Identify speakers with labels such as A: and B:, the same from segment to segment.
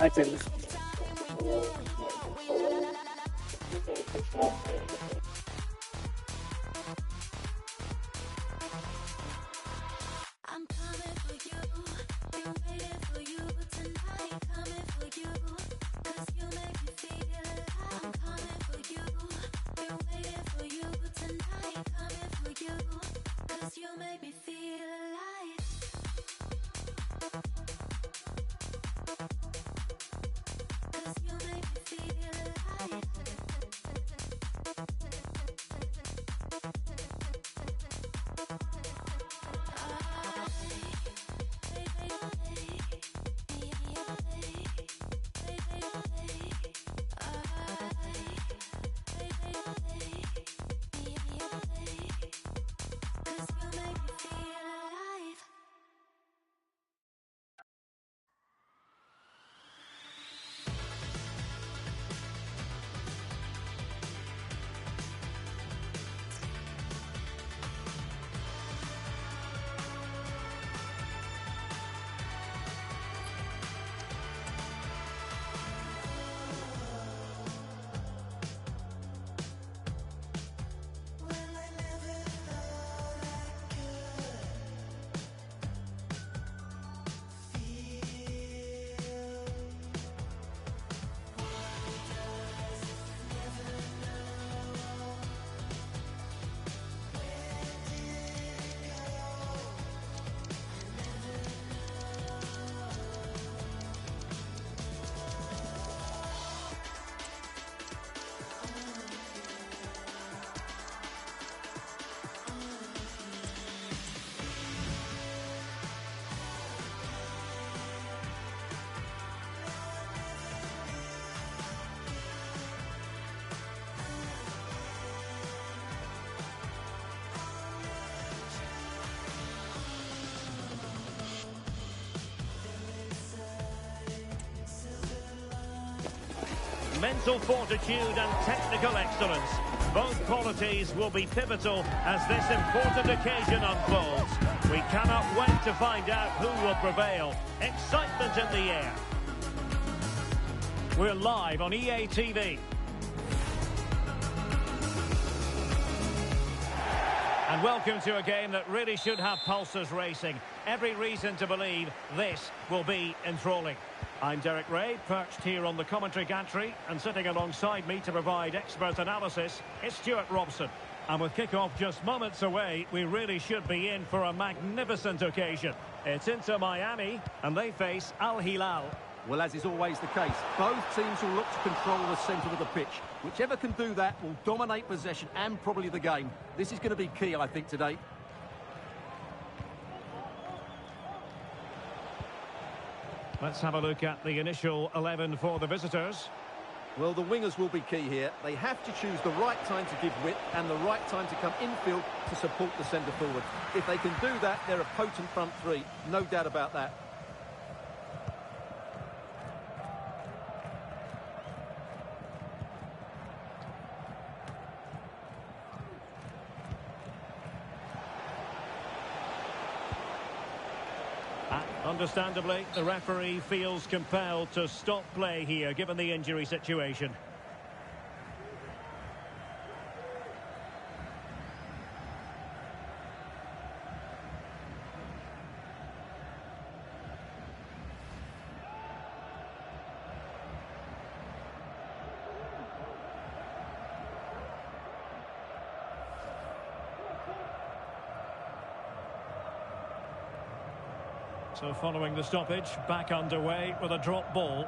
A: అయిపోయింది.
B: I'm coming for you, been waiting for you tonight, coming for you, 'cause you make me feel alive. I'm coming for you, been waiting for you tonight, coming for you, 'cause you make me feel alive. 'Cause you make me feel alive.
C: Mental fortitude and technical excellence. Both qualities will be pivotal as this important occasion unfolds. We cannot wait to find out who will prevail. Excitement in the air. We're live on EA TV. And welcome to a game that really should have pulses racing. Every reason to believe this will be enthralling. I'm Derek Ray, perched here on the commentary gantry, and sitting alongside me to provide expert analysis is Stuart Robson. And with kick-off just moments away, we really should be in for a magnificent occasion. It's Inter Miami, and they face Al Hilal.
D: Well, as is always the case, both teams will look to control the centre of the pitch. Whichever can do that will dominate possession and probably the game. This is going to be key, I think, today.
C: Let's have a look at the initial 11 for the visitors.
D: Well, the wingers will be key here. They have to choose the right time to give width and the right time to come infield to support the centre forward. If they can do that, they're a potent front three. No doubt about that.
C: Understandably, the referee feels compelled to stop play here, given the injury situation. So following the stoppage, back underway with a drop ball.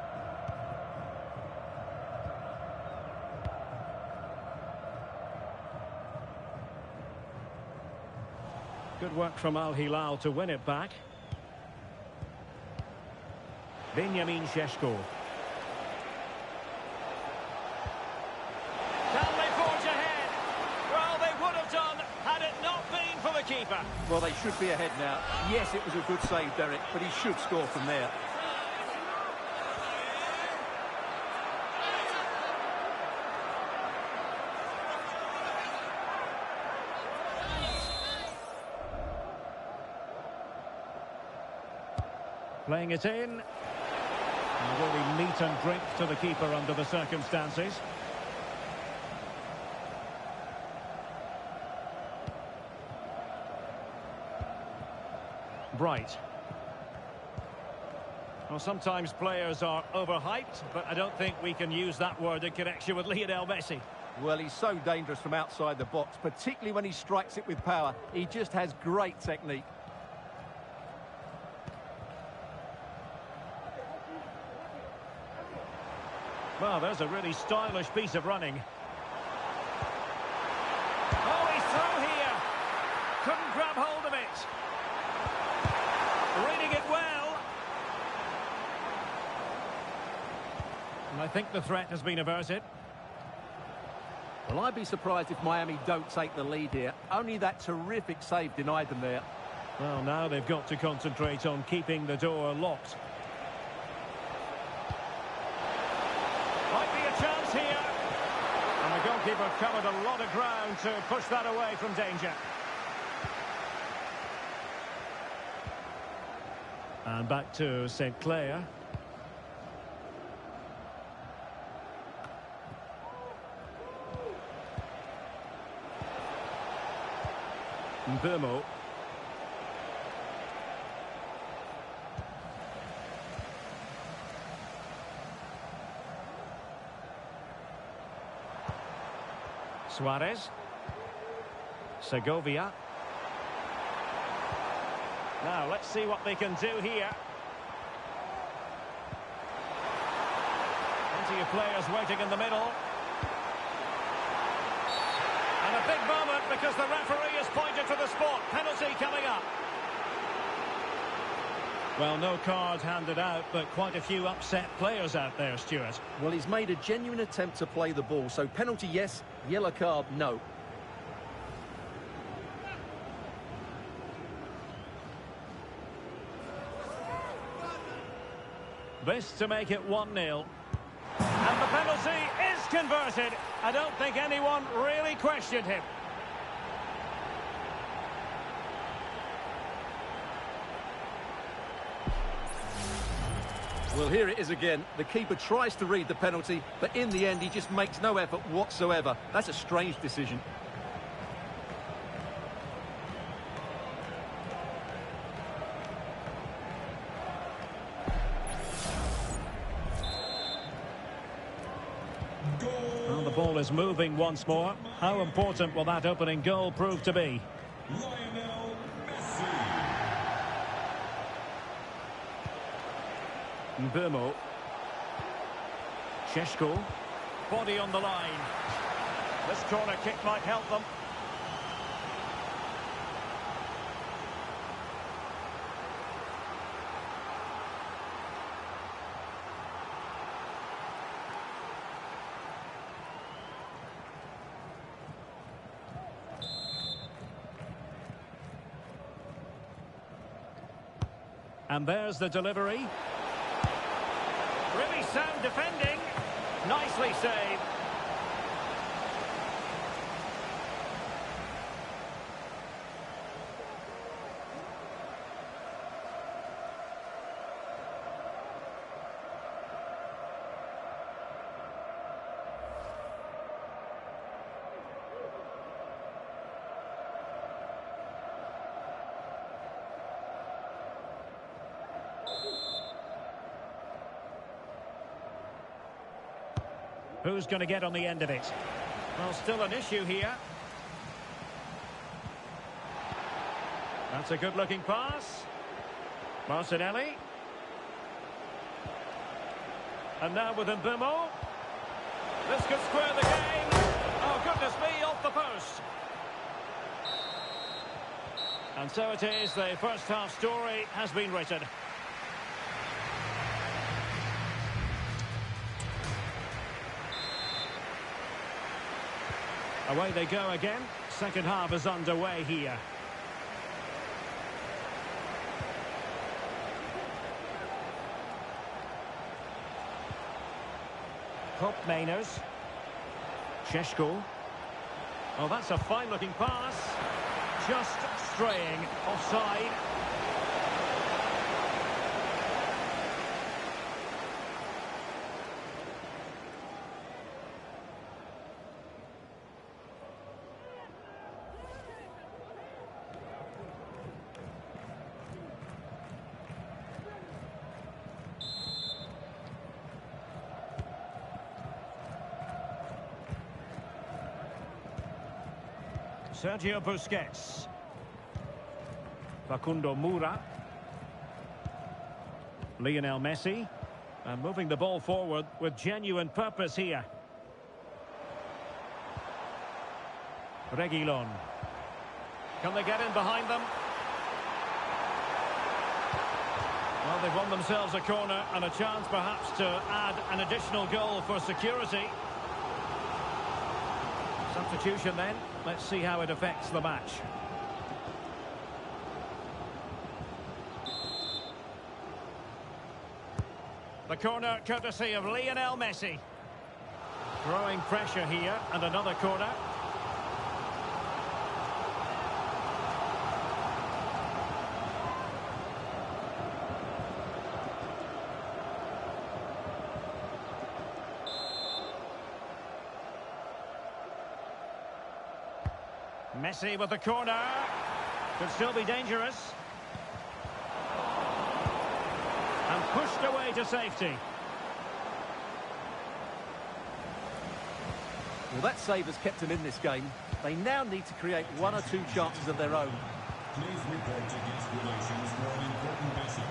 C: Good work from Al Hilal to win it back. Benjamin Šeško. Can they forge ahead? Well, they would have done had it not been for the keeper.
D: Well, they should be ahead now. Yes, it was a good save, Derek, but he should score from there.
C: Playing it in. Will he meet and drink to the keeper under the circumstances? Bright. Well, sometimes players are overhyped, but I don't think we can use that word in connection with Lionel Messi.
D: Well, he's so dangerous from outside the box, particularly when he strikes it with power. He just has great technique.
C: Well, there's a really stylish piece of running. Oh, he's through here. Couldn't grab hold of it. Reading it well. And I think the threat has been averted.
D: Well, I'd be surprised if Miami don't take the lead here. Only that terrific save denied them there.
C: Well, now they've got to concentrate on keeping the door locked. Might be a chance here. And the goalkeeper covered a lot of ground to push that away from danger. And back to St. Clair. Burmo. Suarez. Segovia. Now, let's see what they can do here. Plenty of players waiting in the middle. And a big moment because the referee has pointed to the spot. Penalty coming up. Well, no card handed out, but quite a few upset players out there, Stuart.
D: Well, he's made a genuine attempt to play the ball, so penalty yes, yellow card no.
C: This to make it 1-0. And the penalty is converted. I don't think anyone really questioned him.
D: Well, here it is again. The keeper tries to read the penalty, but in the end, he just makes no effort whatsoever. That's a strange decision.
C: Well, the ball is moving once more. How important will that opening goal prove to be?
A: Lionel Messi.
C: Burmo. Sheshko. Body on the line. This corner kick might help them. And there's the delivery. Really sound defending. Nicely saved. Who's going to get on the end of it? Well, still an issue here. That's a good-looking pass. Martinelli. And now with Mbeumo. This could square the game. Oh, goodness me, off the post. And so it is, the first half story has been written. Away they go again. Second half is underway here. Hope Mainers. Sheshko. Oh, that's a fine-looking pass. Just straying offside. Sergio Busquets. Facundo Moura. Lionel Messi. And moving the ball forward with genuine purpose here. Reguilon. Can they get in behind them? Well, they've won themselves a corner and a chance perhaps to add an additional goal for security. Substitution then. Let's see how it affects the match. The corner courtesy of Lionel Messi. Growing pressure here and another corner. Messi with the corner. Could still be dangerous. And pushed away to safety.
D: Well, that save has kept them in this game. They now need to create one or two chances of their own.
A: Please report against relations for an important message.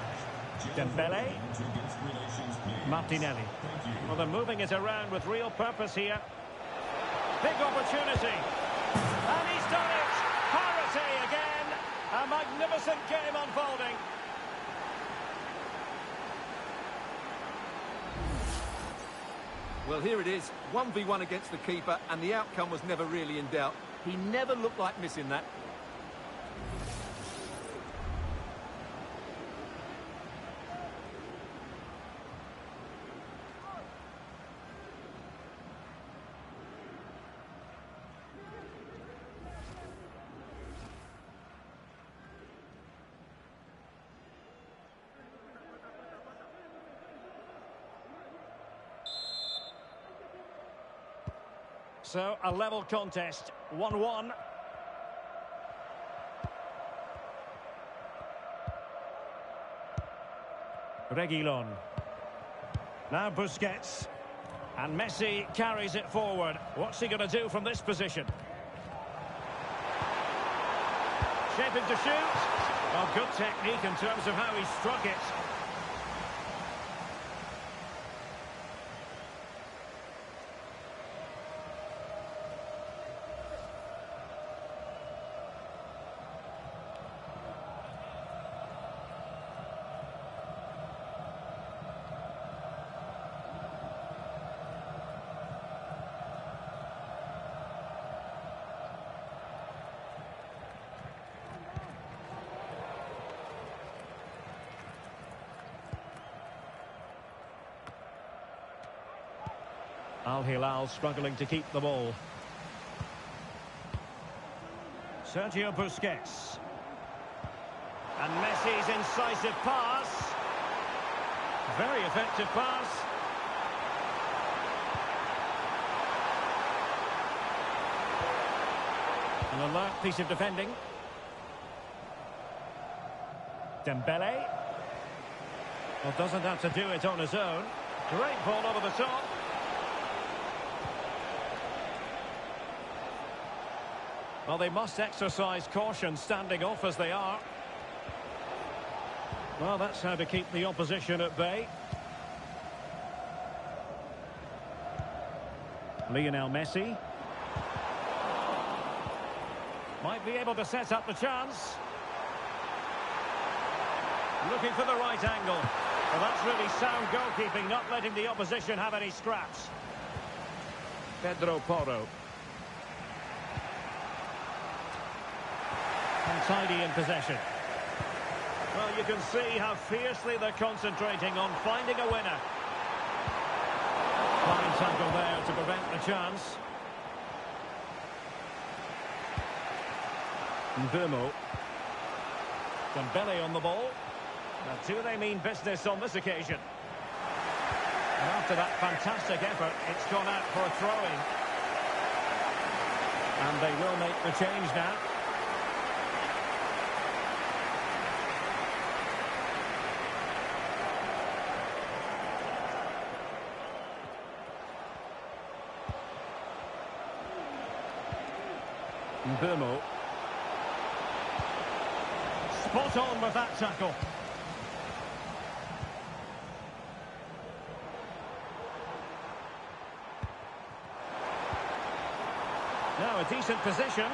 C: Dembele.
A: Against relations, please.
C: Martinelli.
A: Thank you.
C: Well, they're moving it around with real purpose here. Big opportunity. And he's done it! Parity again! A magnificent game unfolding.
D: Well, here it is, 1v1 against the keeper, and the outcome was never really in doubt. He never looked like missing that.
C: So, a level contest, 1-1. Reguilon. Now Busquets. And Messi carries it forward. What's he going to do from this position? Shaping to shoot. Well, good technique in terms of how he struck it. Al Hilal struggling to keep the ball. Sergio Busquets. And Messi's incisive pass. Very effective pass. An alert piece of defending. Dembele. Well, doesn't have to do it on his own. Great ball over the top. Well, they must exercise caution standing off as they are. Well, that's how to keep the opposition at bay. Lionel Messi. Might be able to set up the chance. Looking for the right angle. Well, that's really sound goalkeeping, not letting the opposition have any scraps. Pedro Porro. Untidy in possession. Well, you can see how fiercely they're concentrating on finding a winner. Fine tackle there to prevent the chance. Mbeumo. Dembele on the ball. Now, do they mean business on this occasion? And after that fantastic effort, it's gone out for a throw-in. And they will make the change now. Mbumo. Spot on with that tackle. Now a decent position.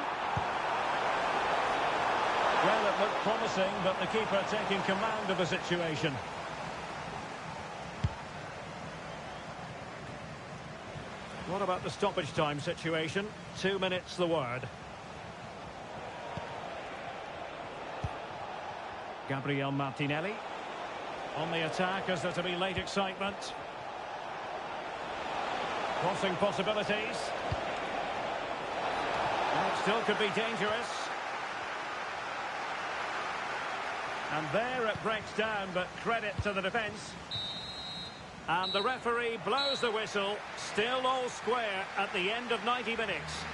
C: Well, it looked promising, but the keeper taking command of the situation. What about the stoppage time situation? 2 minutes the word. Gabriel Martinelli. On the attack, as there to be late excitement. Crossing possibilities. And it still could be dangerous. And there it breaks down, but credit to the defence. And the referee blows the whistle. Still all square at the end of 90 minutes.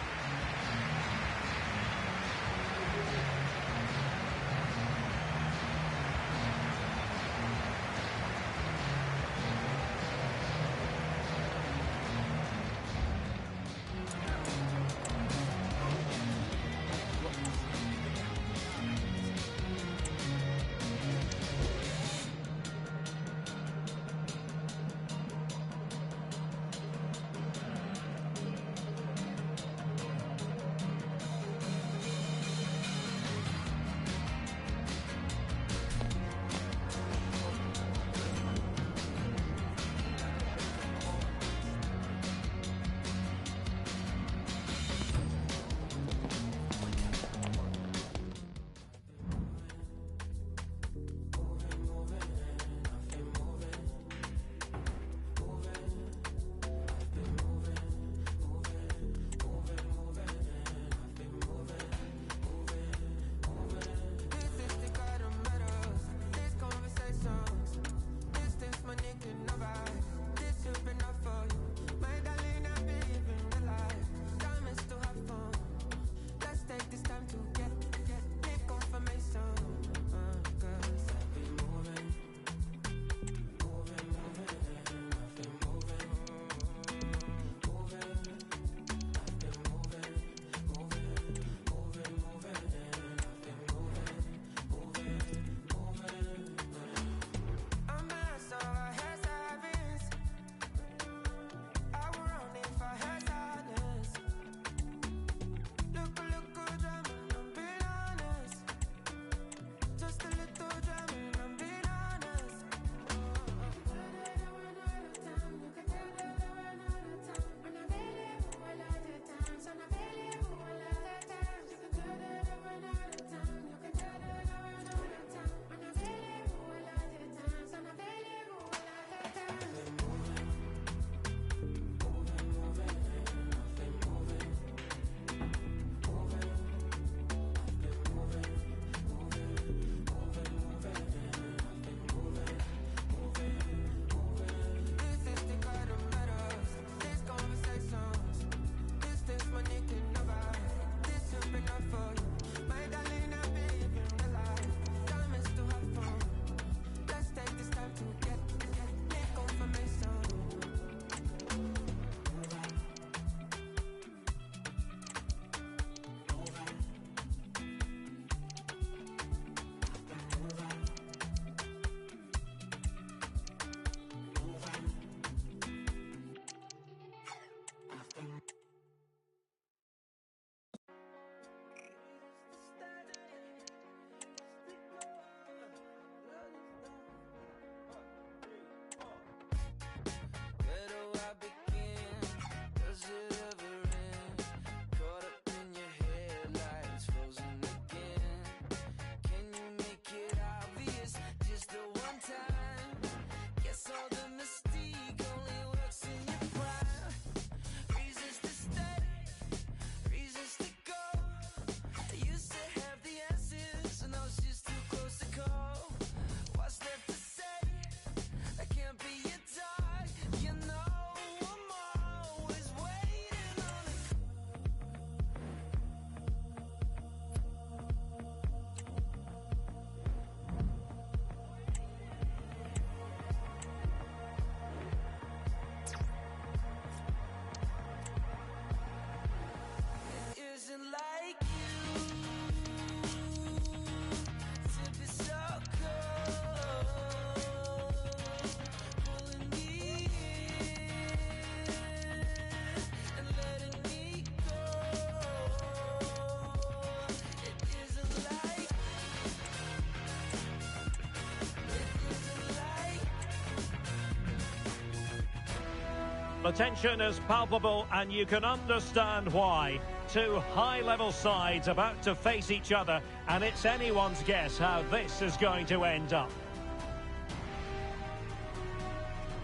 C: the tension is palpable and you can understand why. Two high-level sides about to face each other, and it's anyone's guess how this is going to end up.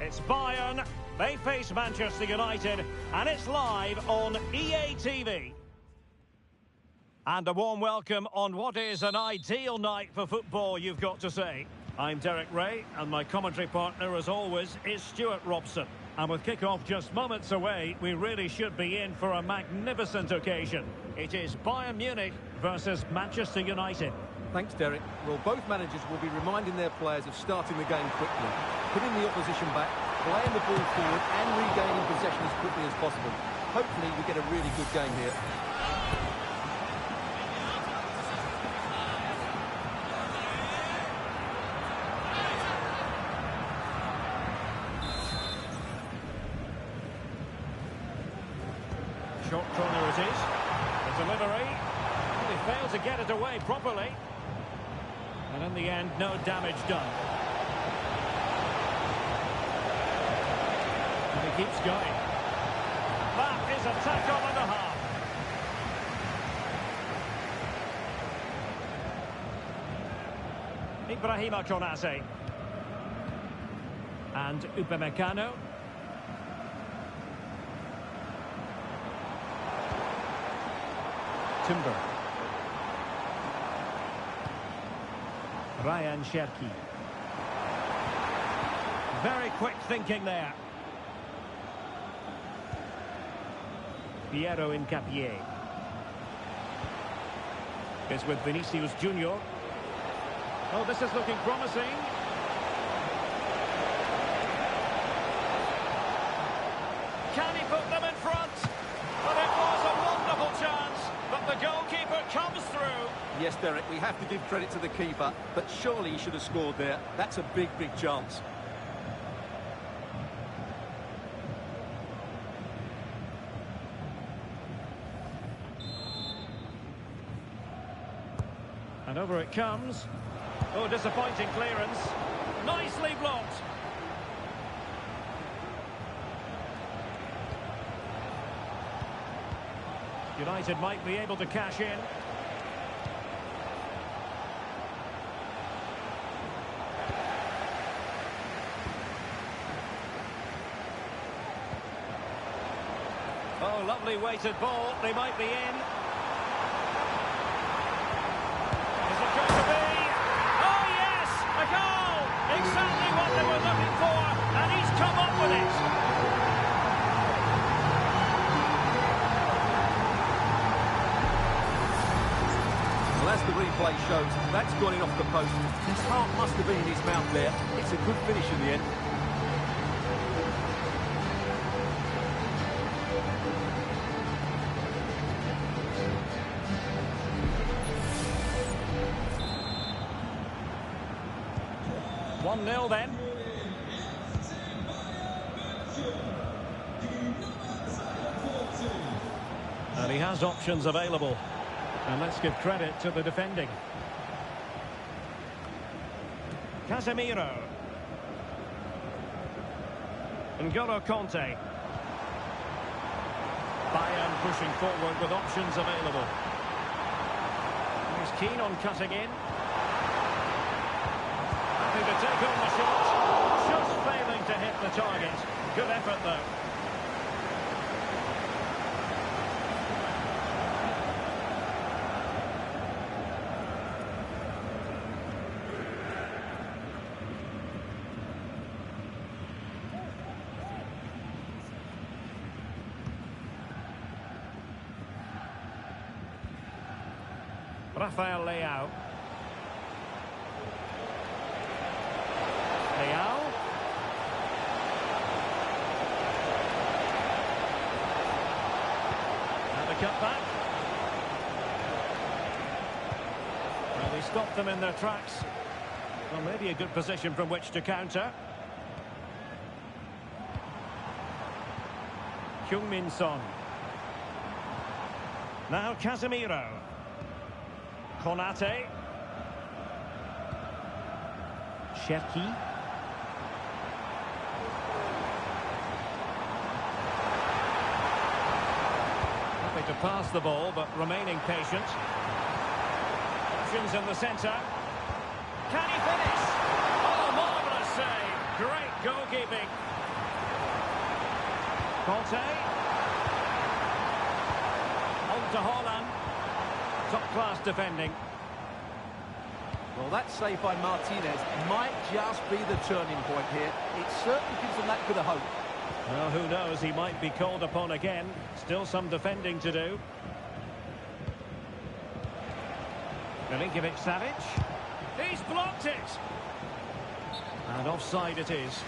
C: It's Bayern, they face Manchester United, and it's live on EA TV. And a warm welcome on what is an ideal night for football, you've got to say. I'm Derek Ray, and my commentary partner, as always, is Stuart Robson. And with kick-off just moments away, we really should be in for a magnificent occasion. It is Bayern Munich versus Manchester United.
D: Thanks, Derek. Well, both managers will be reminding their players of starting the game quickly, putting the opposition back, playing the ball forward and regaining possession as quickly as possible. Hopefully we get a really good game here.
C: Short corner it is. The delivery. Well, he failed to get it away properly. And in the end, no damage done. And he keeps going. That is a tackle and a half. Ibrahima Konate. And Upamecano. Timber. Ryan Cherki. Very quick thinking there. Piero Incapié. Is with Vinicius Junior. Oh, this is looking promising. Can he put them in front? But it was a wonderful chance, but the goalkeeper comes through.
D: Yes, Derek, we have to give credit to the keeper, but surely he should have scored there. That's a big, big chance.
C: And over it comes. Oh, disappointing clearance. Nicely blocked. United might be able to cash in. Oh, lovely weighted ball. They might be in. Is it going to be? Oh, yes! A goal! Exactly what they were looking for, and he's come up with it.
D: Well, as the replay shows, that's gone in off the post. His heart must have been in his mouth there. It's a good finish in the end.
C: One 0 then. And he has options available. And let's give credit to the defending. Casemiro. N'Golo Kanté. Bayern pushing forward with options available. He's keen on cutting in. Happy to take on the shot. Just failing to hit the target. Good effort though. Rafael Leao. Leao. And the cutback. Well, they stopped them in their tracks. Well, maybe a good position from which to counter. Heung-min Son. Now Casemiro. Konate. Cherki. to pass the ball, but remaining patient. Options in the centre. Can he finish? Oh, marvellous save. Great goalkeeping. Conte. On to Haaland. Top-class defending.
D: Well, that save by Martinez might just be the turning point here. It certainly gives them that bit of hope.
C: Well, who knows? He might be called upon again. Still some defending to do. Milinkovic-Savic. He's blocked it! And offside it is.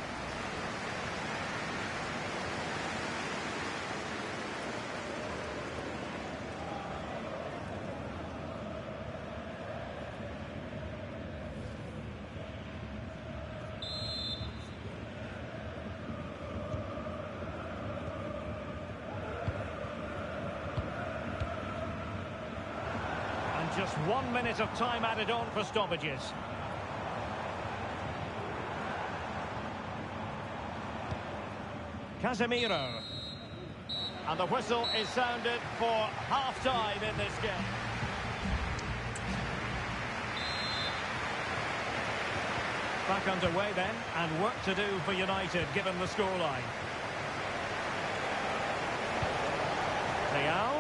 C: Just 1 minute of time added on for stoppages. Casemiro. And the whistle is sounded for half-time in this game. Back underway then, and work to do for United given the scoreline. Leao.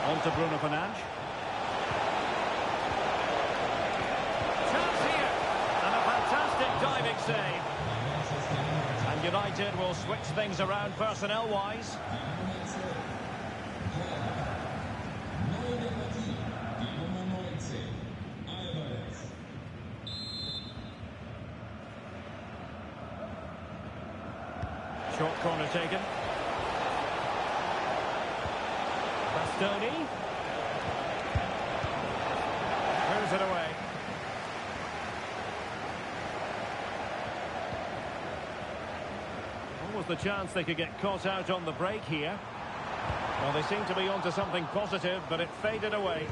C: On to Bruno Fernandes. Chance here. And a fantastic diving save. And United will switch things around personnel-wise. Short corner taken. Bastoni. Throws it away. Almost the chance they could get caught out on the break here. Well, they seem to be onto something positive, but it faded away.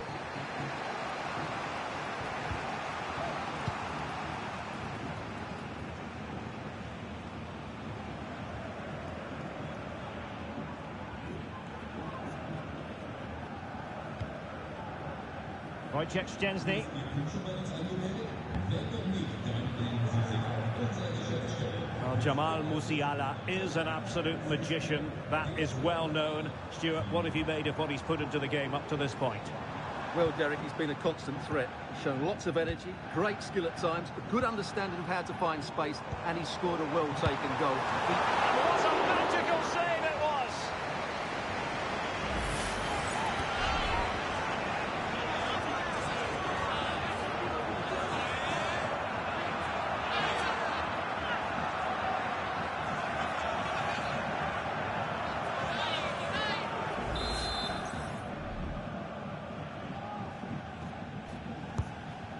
C: Wojciech Szczęsny. Well, Jamal Musiala is an absolute magician. That is well known. Stuart, what have you made of what he's put into the game up to this point?
D: Well, Derek, he's been a constant threat. He's shown lots of energy, great skill at times, a good understanding of how to find space, and he's scored a well-taken goal.
C: What a magical save it was!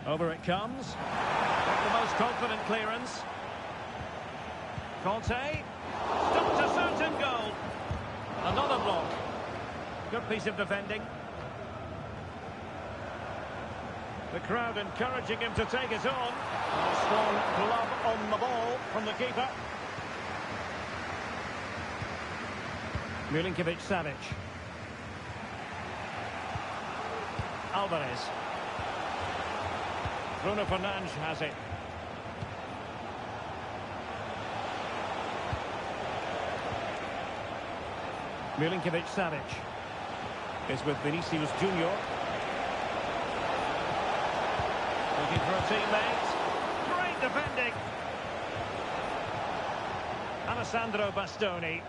C: Over it comes. The most confident clearance. Conte. Stopped a certain goal. Another block. Good piece of defending. The crowd encouraging him to take it on. A strong glove on the ball from the keeper. Milinkovic-Savic. Alvarez. Bruno Fernandes has it. Milinkovic-Savic is with Vinicius Junior. Looking for a teammate. Great defending. Alessandro Bastoni.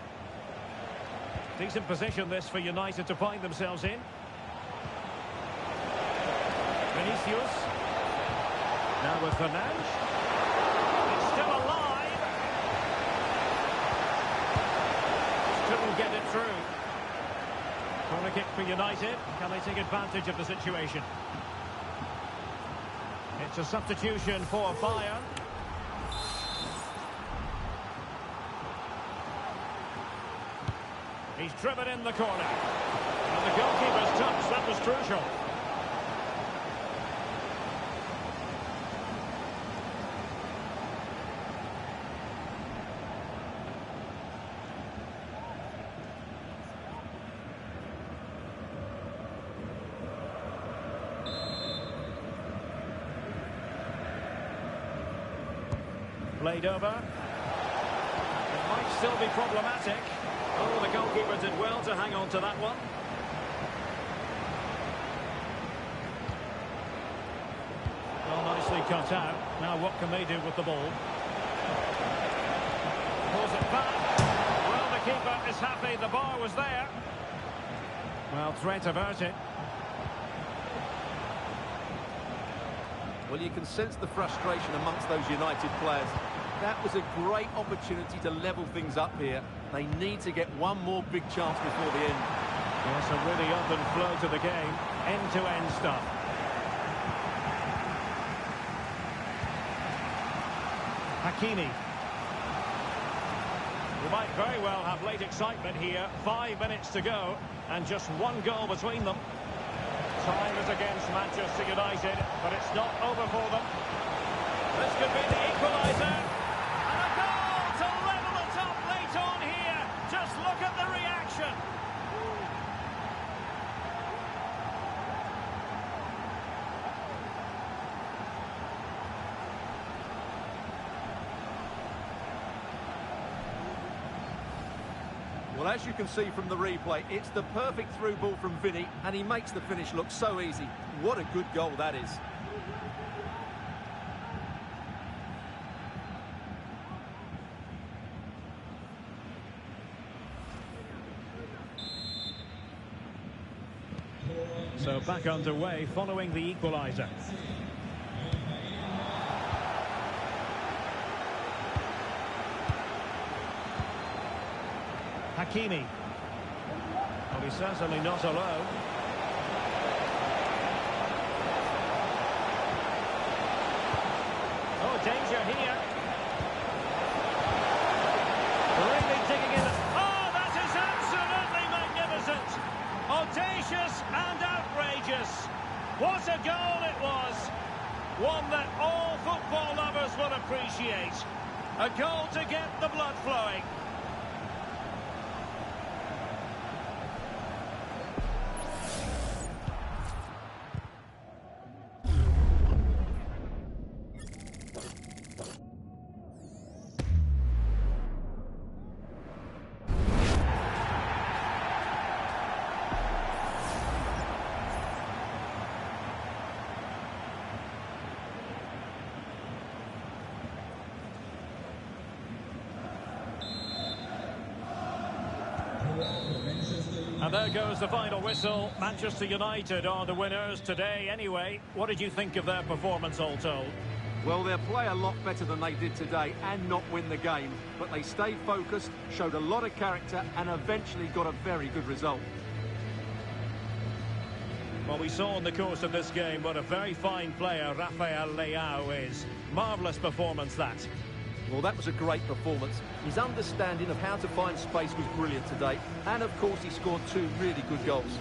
C: Decent position this for United to find themselves in. Vinicius. Now with Fernandes. It's still alive. Couldn't get it through. Corner kick for United. Can they take advantage of the situation? It's a substitution for Bayern. He's driven in the corner. And the goalkeeper's touch, that was crucial. Played over. It might still be problematic. Oh, the goalkeeper did well to hang on to that one. Well, nicely cut out. Now what can they do with the ball? Pulls it back. Well, the keeper is happy. The bar was there. Well, threat averted.
D: Well, you can sense the frustration amongst those United players. That was a great opportunity to level things up here. They need to get one more big chance before the end.
C: Yes, a really open flow to the game. End-to-end stuff. Hakimi. We might very well have late excitement here. 5 minutes to go, and just one goal between them. Time is against Manchester United, but it's not over for them. This could be the equaliser. And a goal to level it up late on here. Just look at the reaction.
D: Well, as you can see from the replay, it's the perfect through ball from Vinny, and he makes the finish look so easy. What a good goal that is.
C: So back underway following the equaliser. Hakimi. Well, he's certainly not alone. Oh, danger here. Really digging in. Oh, that is absolutely magnificent. Audacious and outrageous. What a goal it was. One that all football lovers will appreciate. A goal to get the blood flowing. And there goes the final whistle. Manchester United are the winners today anyway. What did you think of their performance all told?
D: Well, they'll play a lot better than they did today and not win the game. But they stayed focused, showed a lot of character and eventually got a very good result.
C: Well, we saw in the course of this game what a very fine player Rafael Leao is. Marvellous performance, that.
D: Well, that was a great performance. His understanding of how to find space was brilliant today. And, of course, he scored 2 really good goals.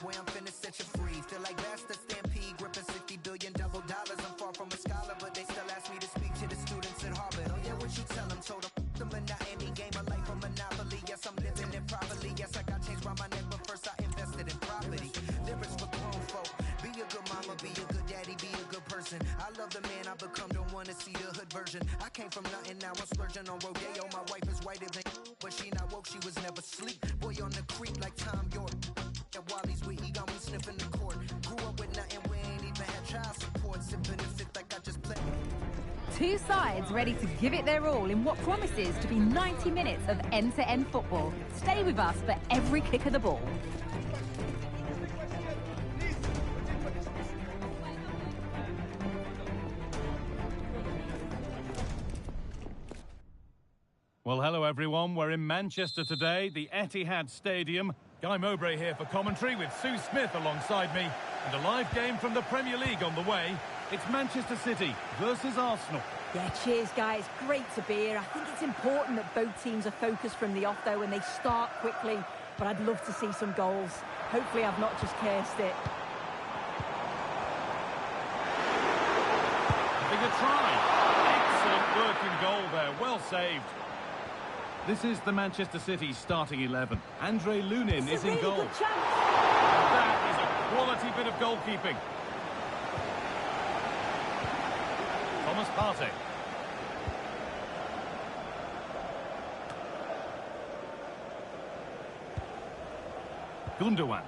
E: Boy, I'm finna set you free. Feel like that's the stampede, gripping $60 billion double dollars. I'm far from a scholar, but they still ask me to person. I love the man I become, don't wanna see the hood version. I came from nothing, now I'm splurging on rodeo. My wife is whiter than, but she not woke, she was never sleep. Boy on the creep like Tom York. And while he's with, he got me sniffing the court. Grew up with nothing, we ain't even had child support. Sipping the fifth like I just played.
F: Two sides ready to give it their all in what promises to be 90 minutes of end-to-end football. Stay with us for every kick of the ball.
G: Well, hello everyone. We're in Manchester today, the Etihad Stadium. Guy Mowbray here for commentary with Sue Smith alongside me. And a live game from the Premier League on the way. It's Manchester City versus Arsenal.
H: Yeah, cheers, guys. Great to be here. I think it's important that both teams are focused from the off, though, and they start quickly. But I'd love to see some goals. Hopefully I've not just cursed it.
G: Having a try. Excellent work in goal there. Well saved. This is the Manchester City starting 11. Andre Lunin is in goal. That is a quality bit of goalkeeping. Thomas Partey. Gundogan.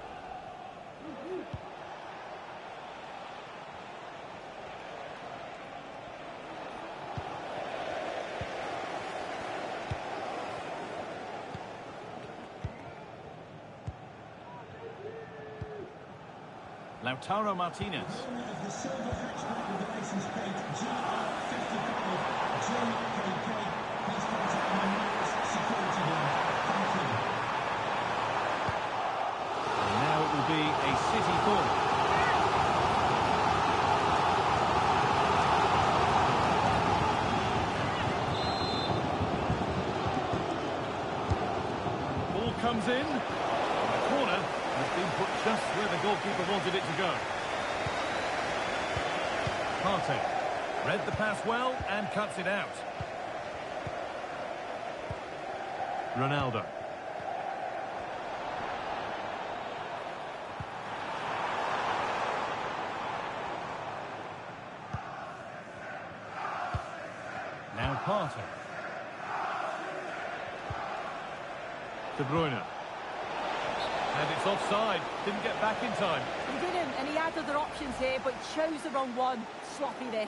G: Lautaro Martinez.
A: The silver hatchback with the license plate GR55 JKK. Please contact my nearest security guard. Thank you.
G: And now it will be a City corner. Ball comes in. The corner has been put just where the goalkeeper wanted it to go. Partey read the pass well and cuts it out. Ronaldo. Now Partey. De Bruyne. And it's offside. Didn't get back in time.
H: He didn't, and he had other options here, but chose the wrong one. Sloppy this.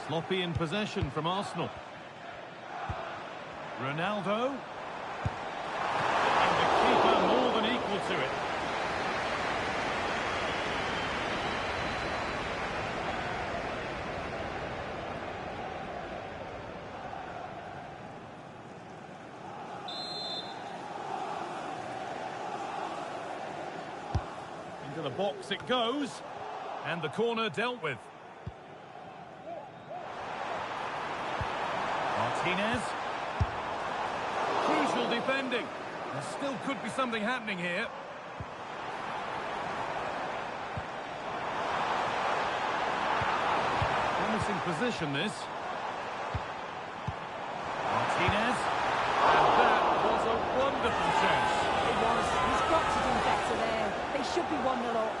G: Sloppy in possession from Arsenal. Ronaldo. And the keeper more than equal to it. Into the box it goes. And the corner dealt with. Martinez. Crucial defending. There still could be something happening here. Promising position, this. Martinez. And that was a wonderful chance.
H: It was. He's got to do better there. They should be 1-0 up.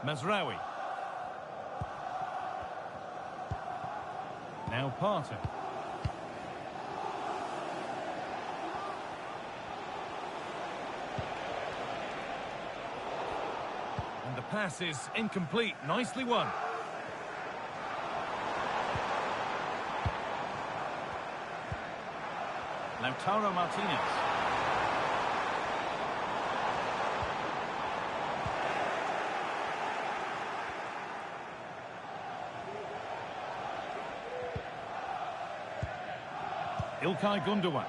G: Mazraoui. Now Partey. And the pass is incomplete. Nicely won. Lautaro Martinez. İlkay Gundogan.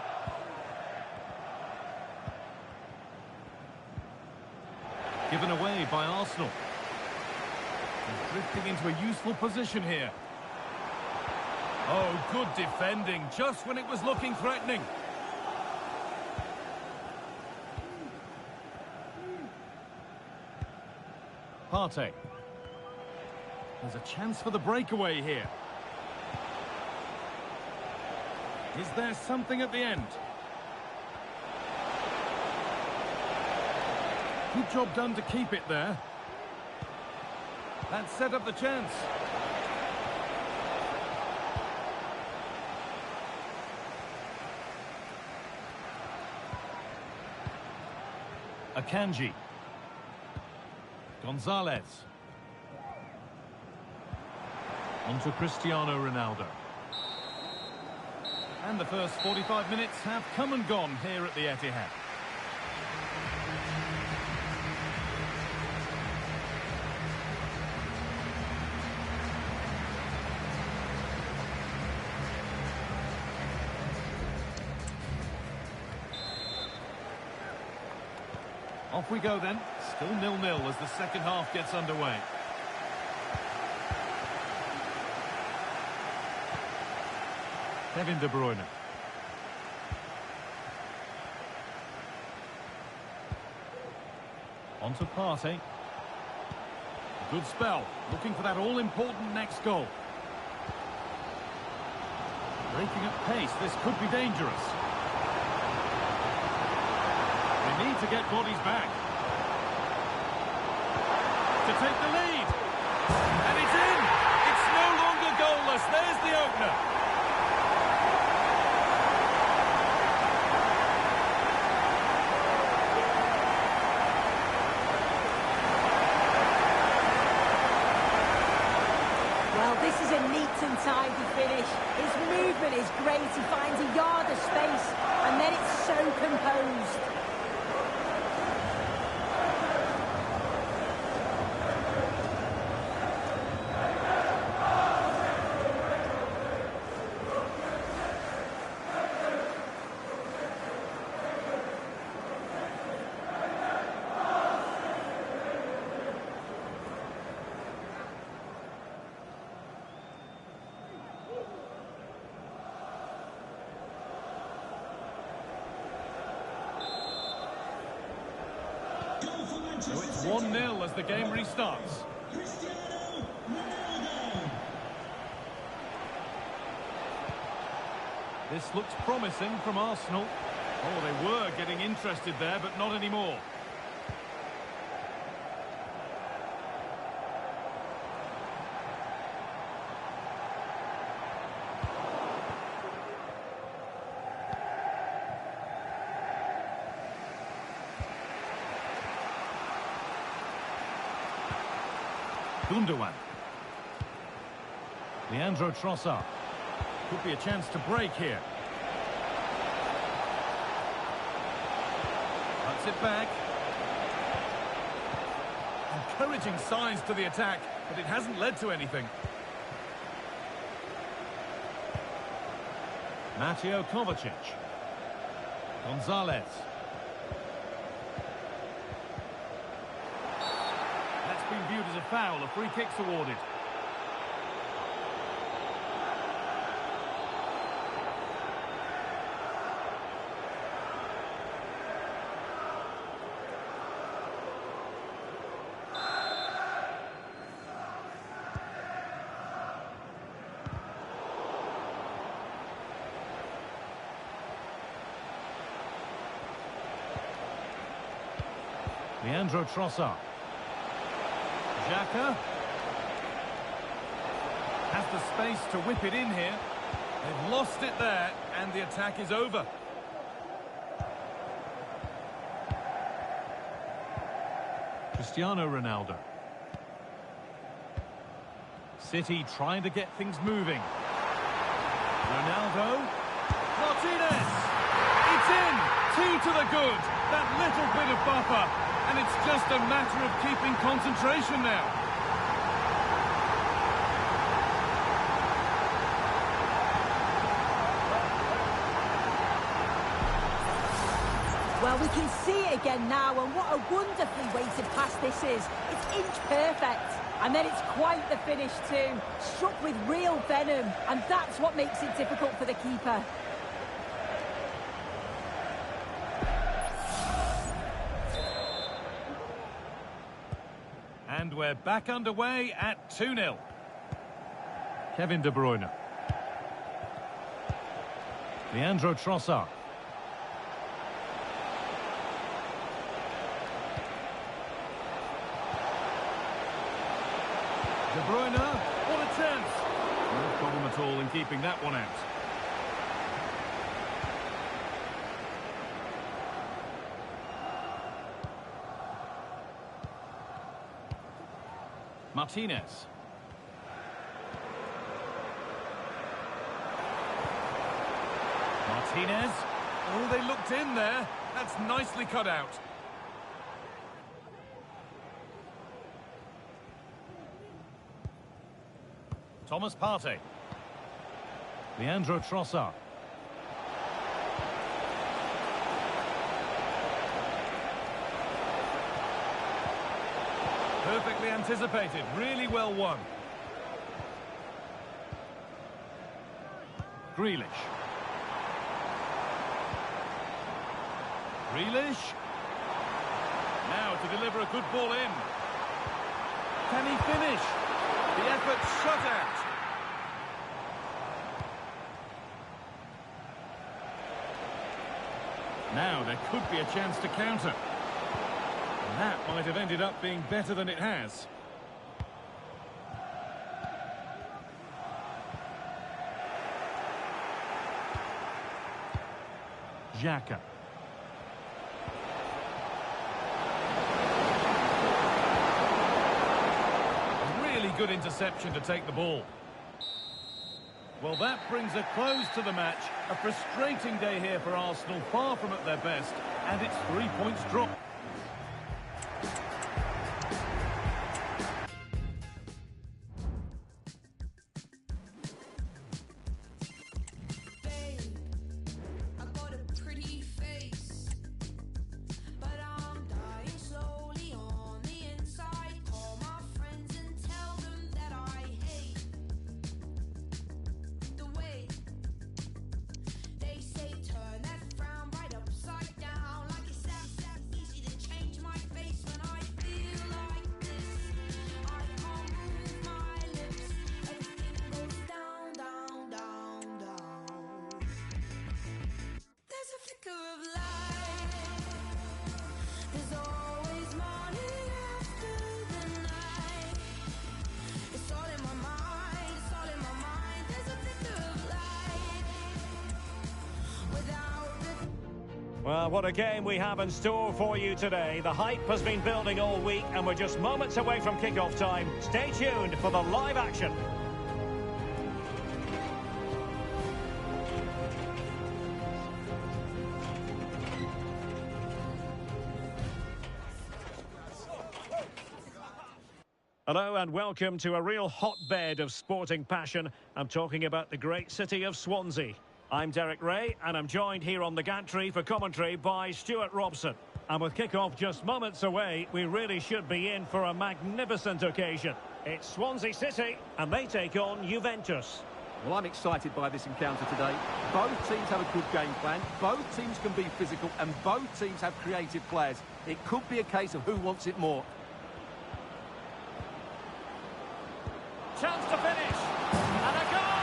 G: Given away by Arsenal. He's drifting into a useful position here. Oh, good defending, just when it was looking threatening. Partey. There's a chance for the breakaway here. Is there something at the end? Good job done to keep it there. That set up the chance. Akanji. Gonzalez. On to Cristiano Ronaldo. And the first 45 minutes have come and gone here at the Etihad. Off we go then. Still 0-0 as the second half gets underway. Kevin De Bruyne. On to Partey. Good spell. Looking for that all-important next goal. Breaking at pace. This could be dangerous. They need to get bodies back. To take the lead. And it's in. It's no longer goalless. There's the opener.
H: Well, this is a neat and tidy finish. His movement is great. He finds a yard of space, and then it's so composed.
G: So it's 1-0 as the game restarts.
A: Cristiano Ronaldo.
G: This looks promising from Arsenal. Oh, they were getting interested there, but not anymore. Gundogan. Leandro Trossard. Could be a chance to break here. Cuts it back. Encouraging signs to the attack, but it hasn't led to anything. Mateo Kovacic. Gonzalez. That's been viewed as a foul. A free kick's awarded. Leandro Trossard. Xhaka has the space to whip it in here. They've lost it there, and the attack is over. Cristiano Ronaldo. City trying to get things moving. Ronaldo. Martinez. It's in. 2 to the good. That little bit of buffer. And it's just a matter of keeping concentration now.
H: Well, Well, we can see it again now, and what a wonderfully weighted pass this is. It's inch perfect. And then it's quite the finish too. Struck with real venom, and that's what makes it difficult for the keeper.
G: And we're back underway at 2-0. Kevin De Bruyne. Leandro Trossard. De Bruyne, what a chance! No problem at all in keeping that one out. Martinez. Martinez. Oh, they looked in there. That's nicely cut out. Thomas Partey. Leandro Trossard. Perfectly anticipated, really well won. Grealish. Grealish. Now to deliver a good ball in. Can he finish? The effort shut out. Now there could be a chance to counter. And that might have ended up being better than it has. Xhaka. Really good interception to take the ball. Well, that brings a close to the match. A frustrating day here for Arsenal, far from at their best, and it's 3 points drop.
C: Well, what a game we have in store for you today. The hype has been building all week, and we're just moments away from kick-off time. Stay tuned for the live action. Hello and welcome to a real hotbed of sporting passion. I'm talking about the great city of Swansea. I'm Derek Ray, and I'm joined here on the gantry for commentary by Stuart Robson. And with kick-off just moments away, we really should be in for a magnificent occasion. It's Swansea City, and they take on Juventus.
D: Well, I'm excited by this encounter today. Both teams have a good game plan, both teams can be physical, and both teams have creative players. It could be a case of who wants it more.
C: Chance to finish, and a goal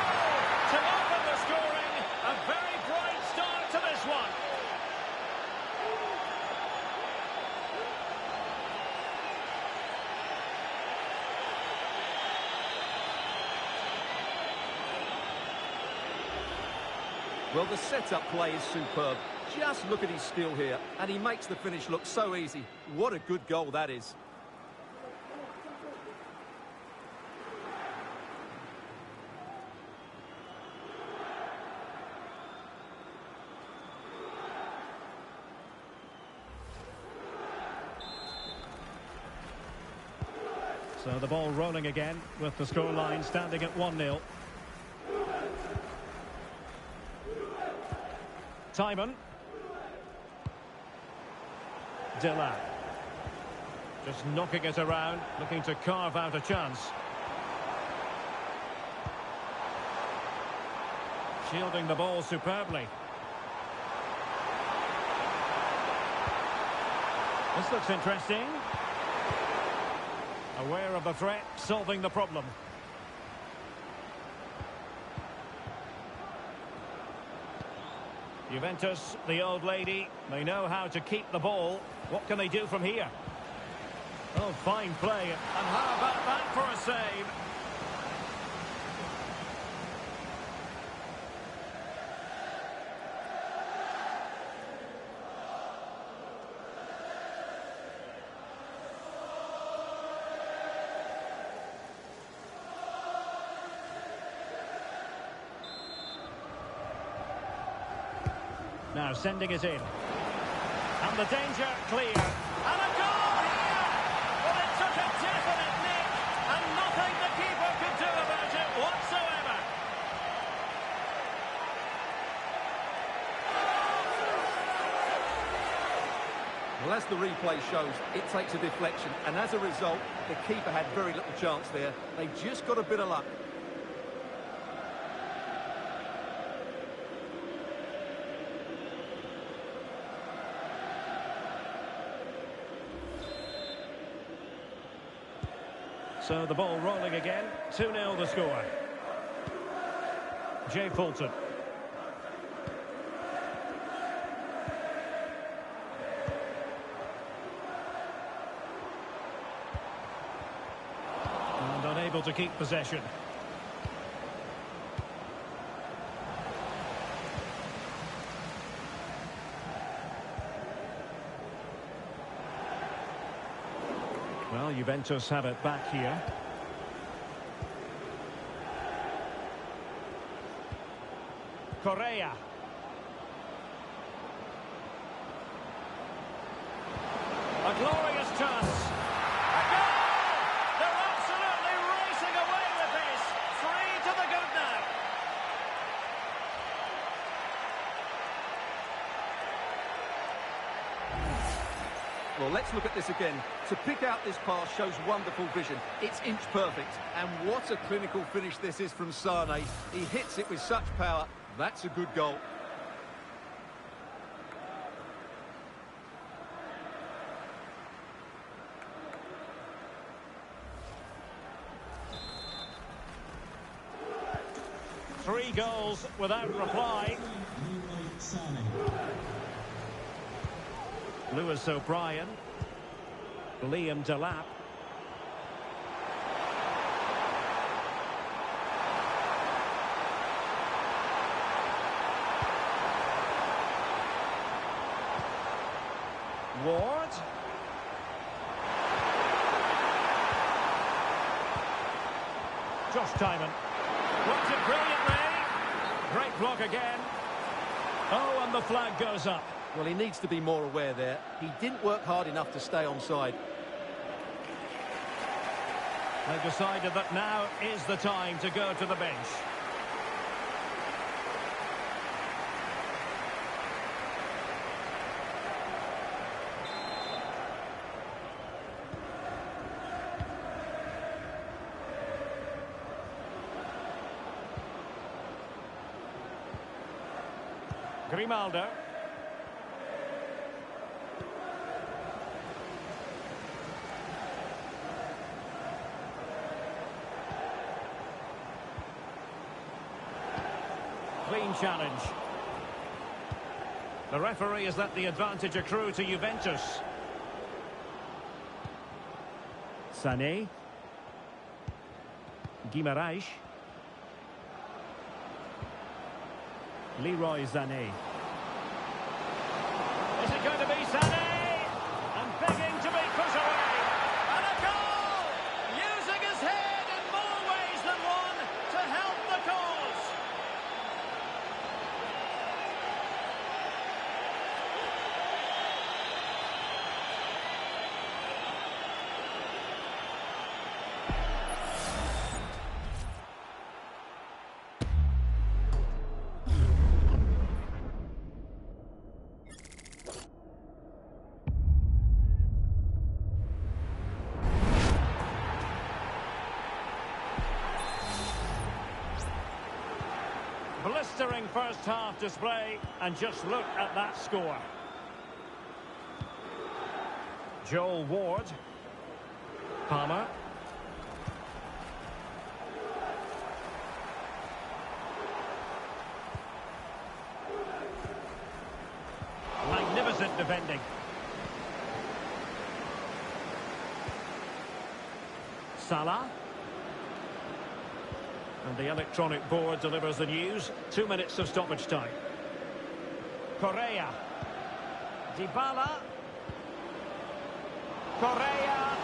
C: to open the scoring. A very bright start to this one.
D: Well, the set-up play is superb. Just look at his skill here, and he makes the finish look so easy. What a good goal that is.
C: So the ball rolling again with the scoreline standing at 1-0. Timon. Delap. Just knocking it around, looking to carve out a chance. Shielding the ball superbly. This looks interesting. Aware of the threat, solving the problem. Juventus, the old lady, they know how to keep the ball. What can they do from here? Oh, fine play. And how about that for a save? Now sending it in. And the danger clear. And a goal here! Well, it took a definite nick, and nothing the keeper could do about it whatsoever.
D: Well, as the replay shows, it takes a deflection, and as a result, the keeper had very little chance there. They just got a bit of luck.
C: So the ball rolling again. 2-0 the score. Jay Fulton. And unable to keep possession. Well, Juventus have it back here. Correa. A glorious chance. A goal! They're absolutely racing away with this. 3 to the good now.
D: Well, let's look at this again. To pick out this pass shows wonderful vision. It's inch perfect. And what a clinical finish this is from Sane. He hits it with such power. That's a good goal.
C: Three goals without reply. Lewis O'Brien. Liam Delap. Ward. Josh Timon. Blocked it brilliantly. Great block again. Oh, and the flag goes up.
D: Well, he needs to be more aware there. He didn't work hard enough to stay onside.
C: They've decided that now is the time to go to the bench. Grimaldo. Clean challenge. The referee has let the advantage accrue to Juventus. Sané. Guimaraes. Leroy Sané. Is it going to be Sané? And begging to be put away. And a goal! Using his head in more ways than one to help the cause. Blistering first half display, and just look at that score. Joel Ward. Palmer. Magnificent defending. Salah. And the electronic board delivers the news. 2 minutes of stoppage time. Correa. Dybala. Correa.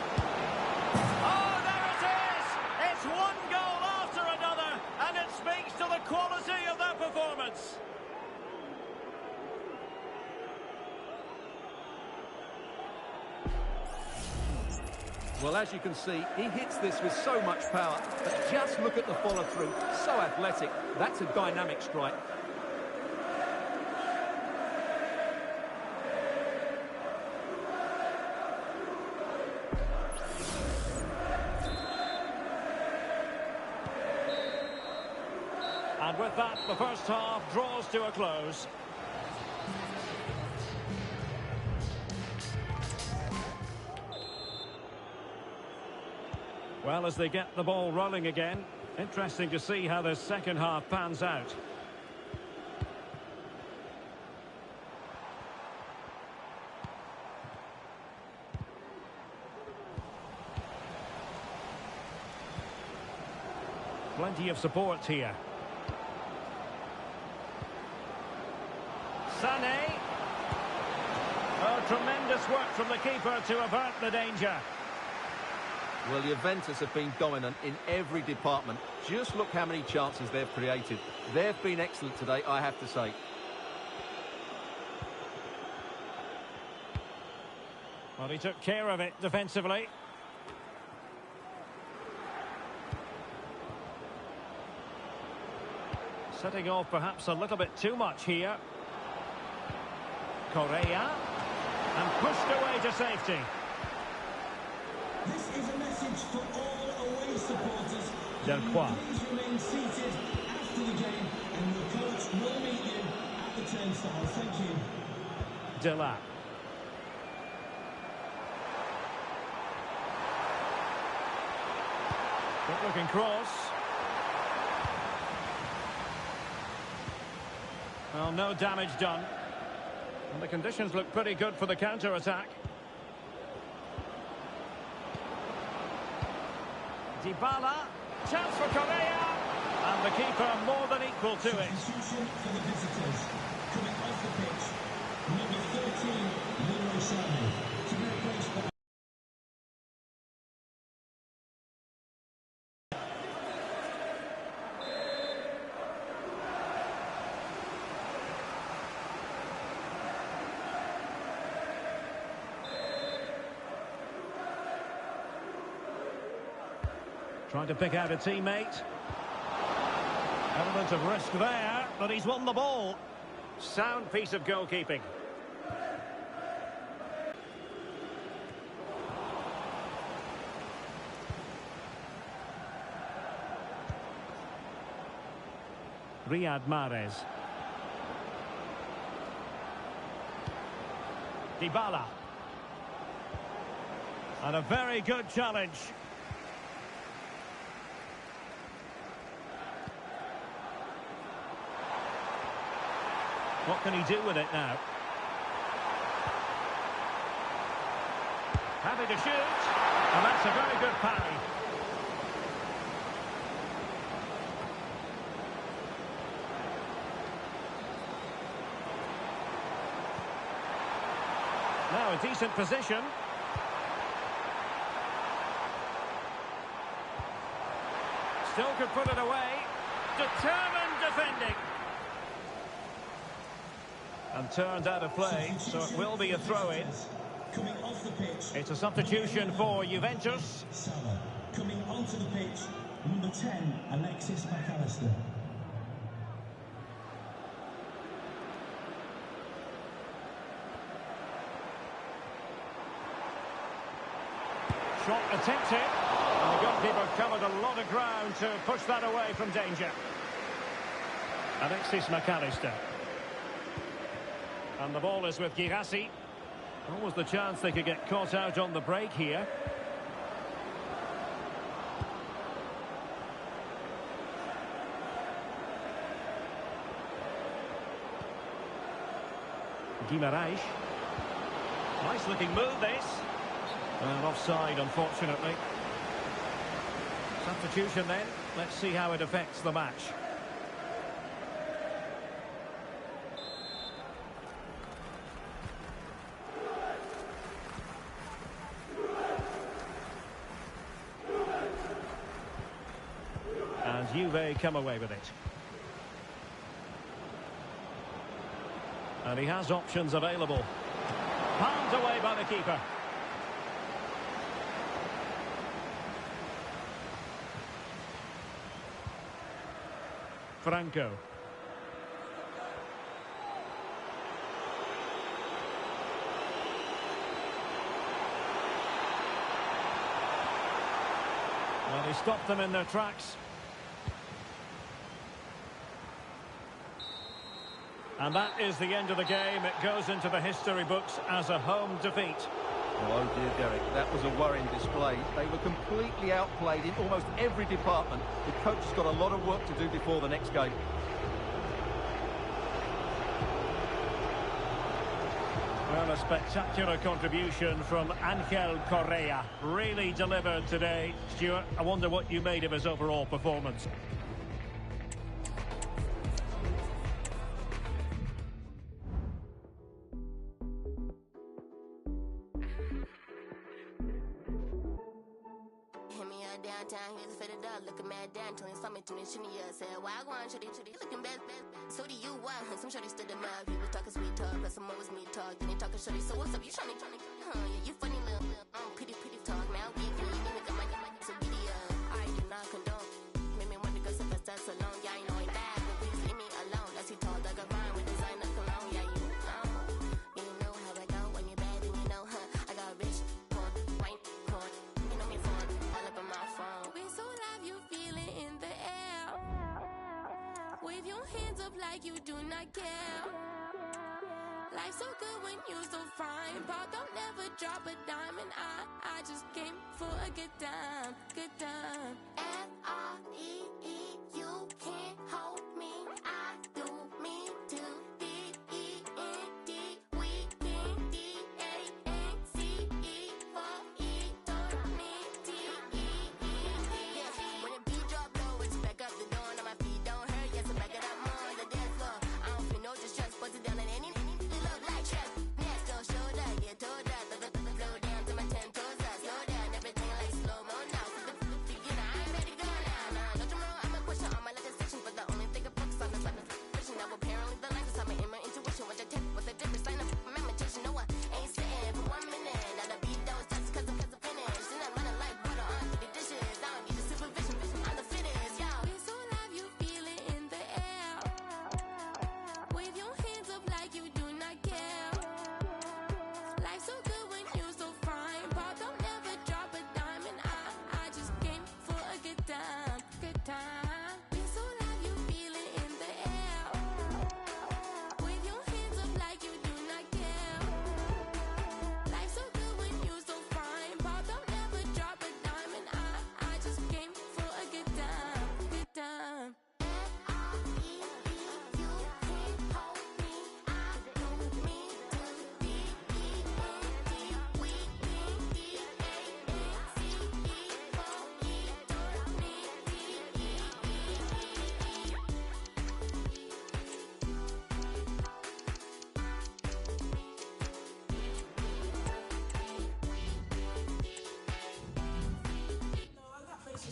C: Oh, there it is! It's one goal after another, and it speaks to the quality of their performance.
D: Well, as you can see, he hits this with so much power, but just look at the follow-through. So athletic. That's a dynamic strike.
C: And with that, the first half draws to a close. Well, as they get the ball rolling again, interesting to see how the second half pans out. Plenty of support here. Sané. Oh, tremendous work from the keeper to avert the danger.
D: Well, Juventus have been dominant in every department. Just look how many chances they've created. They've been excellent today, I have to say.
C: Well, he took care of it defensively. Setting off perhaps a little bit too much here. Correa. And pushed away to safety.
A: This is a message for all away supporters.
C: Delcroix.
A: Please remain seated after the game, and your coach will meet you at the turnstile. Thank you.
C: Delap. Good looking cross. Well, no damage done. And the conditions look pretty good for the counter-attack. Dybala, chance for Correa, and the keeper more than equal to it.
A: Substitution for the visitors. Coming off the pitch, number 13, Leroy Sané, to be replaced by...
C: Trying to pick out a teammate. Element of risk there, but he's won the ball. Sound piece of goalkeeping. Riyad Mahrez. Dybala. And a very good challenge. What can he do with it now? Happy to shoot. And that's a very good parry. Now a decent position. Still could put it away. Determined defending. And turned out of play, so it will be a throw-in.
A: Coming off the pitch.
C: It's a substitution for Juventus.
A: Salah. Coming onto the pitch, number 10, Alexis McAllister.
C: Shot attempted. And the goalkeeper covered a lot of ground to push that away from danger. Alexis McAllister. And the ball is with Girassi. What was the chance they could get caught out on the break here? Guimaraes. Nice looking move this. And offside, unfortunately. Substitution then. Let's see how it affects the match. And Juve come away with it. And he has options available. Palmed away by the keeper. Franco. Well, he stopped them in their tracks. And that is the end of the game. It goes into the history books as a home defeat.
D: Oh dear, Derek, that was a worrying display. They were completely outplayed in almost every department. The coach has got a lot of work to do before the next game.
C: Well, a spectacular contribution from Angel Correa. Really delivered today. Stuart, I wonder what you made of his overall performance.
I: Downtown, here's a faded dog, looking mad down, telling something to me, shimmy, said, why go on, shorty, looking bad, so do you, why, some shorty stood him up, he was talking sweet talk, but some more was me talk, then he talking shorty, so what's up, you trying, yeah, you funny little, pretty talk, now we can, you got my, so video, I do not condone, made me want to go so fast, that's alone, yeah, I know ain't bad, but please leave me alone, let's see tall, dog, a rhyme with designer cologne, yeah, you know how I go, when you're bad, and you know, I got rich, porn, white, porn, you know me, phone, all up on my phone. Wave your hands up like you do not care. Life's so good when you're so fine. Paul don't never drop a dime, and I just came for a good time, good time. F-R-E-E, you can't hold me. I do me to D-E-E-N-D. We can D-A-N-C-E for eternity. Yeah, when the beat drop low, it's back up the door, and my feet don't hurt. Yes, I'm back it up more on the dance floor. I don't feel no distress, put it down in any look like trap. Next, don't show that, get told that. Slow down to my 10 toes up. Slow down, everything like slow-mo now. You know, I ain't ready to go now. Nah, don't you know, I'm a question on my legislation, but the only thing I focus on is like vision. Now, apparently, the language, I'm in my intuition. What I take with a different sign of my meditation. No, I ain't sitting for 1 minute. Now, the beat that was just cause I'm finished. And I'm running like water on the dishes. I don't need the supervision, I'm the fittest, yo. We're so live, you feel it in the air. Wave your hands up like you do not care. Life's so good when you're so fine. Paul don't ever drop a dime, and I just came for a good time, good time. We're so live, you feel it in the air. Wave your hands up like you do not care. Life's so good when you're so fine. Paul don't ever drop a dime, and I just came for a good time, good time. F-R-E-E, you can't hold me. I do me to D-E-N-D. We can D-A-N-C-E for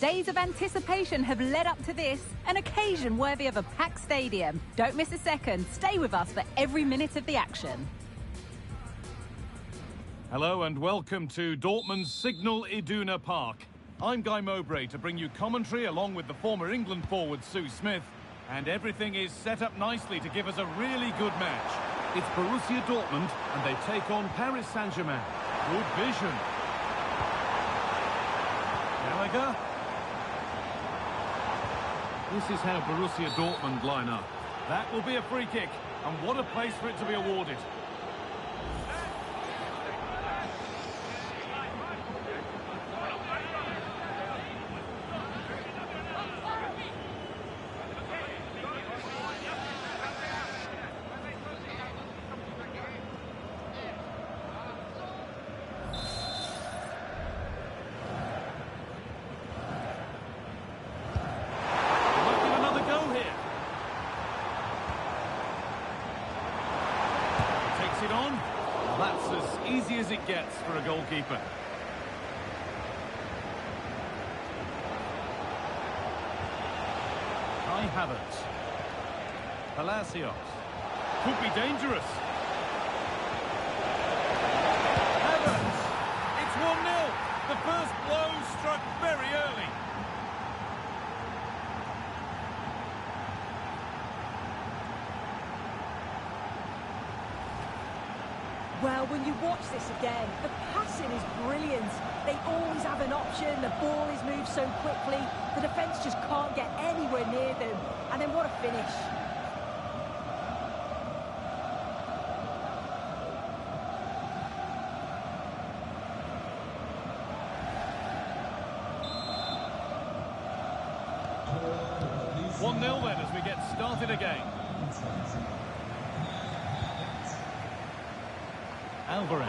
F: Days of anticipation have led up to this, an occasion worthy of a packed stadium. Don't miss a second. Stay with us for every minute of the action.
G: Hello and welcome to Dortmund's Signal Iduna Park. I'm Guy Mowbray to bring you commentary along with the former England forward Sue Smith. And everything is set up nicely to give us a really good match. It's Borussia Dortmund and they take on Paris Saint-Germain. Good vision. Gallagher. This is how Borussia Dortmund line up. That will be a free kick, and what a place for it to be awarded. It on. That's as easy as it gets for a goalkeeper. Kai Havertz. Palacios. Could be dangerous. Havertz. It's 1-0. The first blow struck very early.
H: Well, when you watch this again, the passing is brilliant. They always have an option, the ball is moved so quickly, the defence just can't get anywhere near them. And then what a finish.
G: One 1-0 then as we get started again. Alvarez,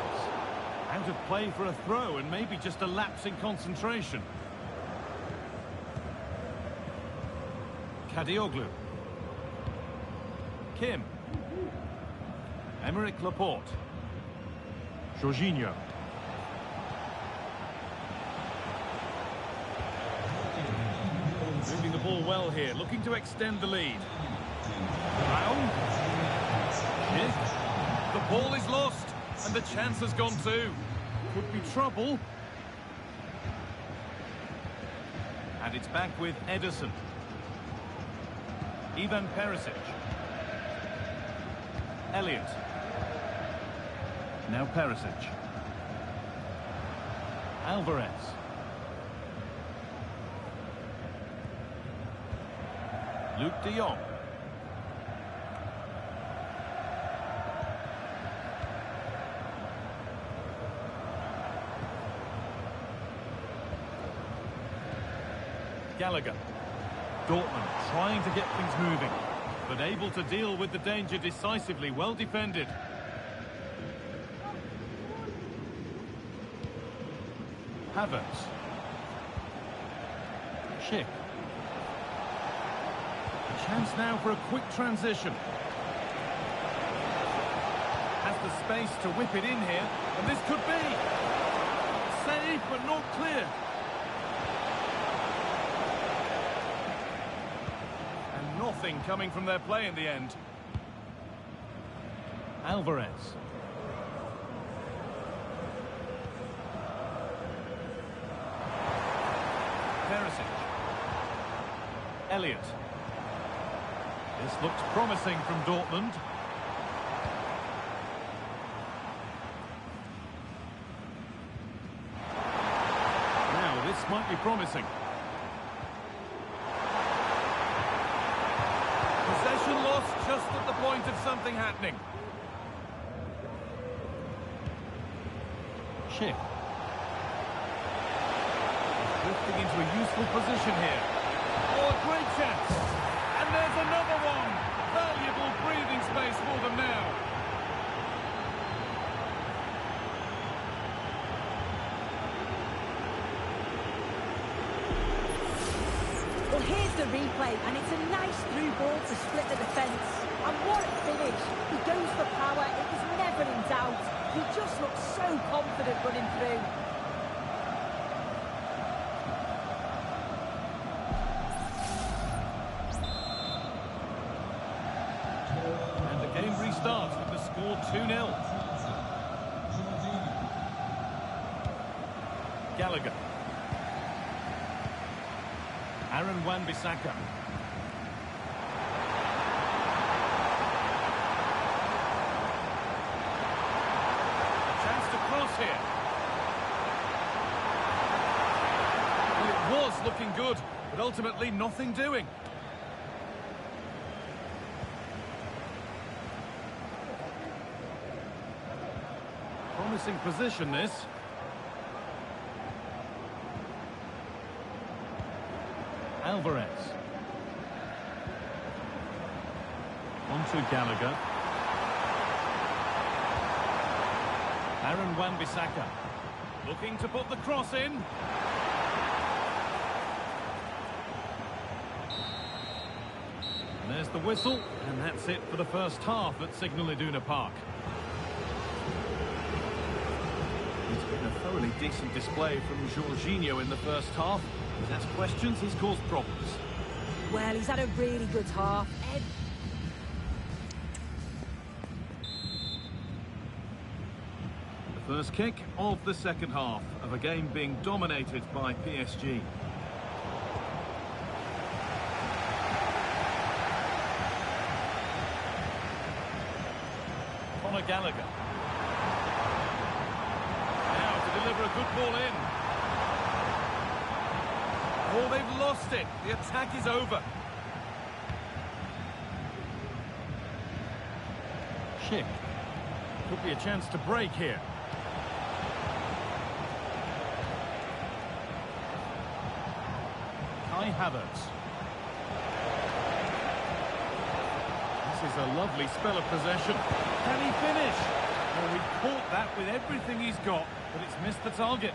G: out of play for a throw and maybe just a lapse in concentration. Kadioglu. Kim. Emerick Laporte. Jorginho. Moving the ball well here, looking to extend the lead. Brown. Kick. The ball is lost. And the chance has gone too. Could be trouble. And it's back with Ederson. Ivan Perisic. Elliott. Now Perisic. Alvarez. Luke de Jong. Gallagher. Dortmund trying to get things moving, but able to deal with the danger decisively. Well defended. Havertz. Schick. A chance now for a quick transition. Has the space to whip it in here, and this could be. Save, but not clear. Nothing coming from their play in the end. Alvarez. Perisic. Elliott. This looks promising from Dortmund. Now this might be promising. Possession lost just at the point of something happening. Schick. Drifting into a useful position here. Oh, a great chance. And there's another one. Valuable breathing space for them now.
H: Well, here's the replay, and it's a nice through ball to split the defence. And what a finish. He goes for power. It was never in doubt. He just looked so confident running through.
G: And the game restarts with the score 2-0. Gallagher. Aaron Wan-Bissaka. A chance to cross here. Well, it was looking good, but ultimately nothing doing. promising position, this. Alvarez. On to Gallagher. Aaron Wan-Bissaka. Looking to put the cross in. And there's the whistle, and that's it for the first half at Signal Iduna Park. It's been a thoroughly decent display from Jorginho in the first half. He's asked questions, he's caused problems.
H: Well, he's had a really good half.
G: The first kick of the second half of a game being dominated by PSG. Gallagher. Now to deliver a good ball in. Oh, they've lost it. The attack is over. Schick. Could be a chance to break here. Kai Havertz. This is a lovely spell of possession. Can he finish? Well, he caught that with everything he's got, but it's missed the target.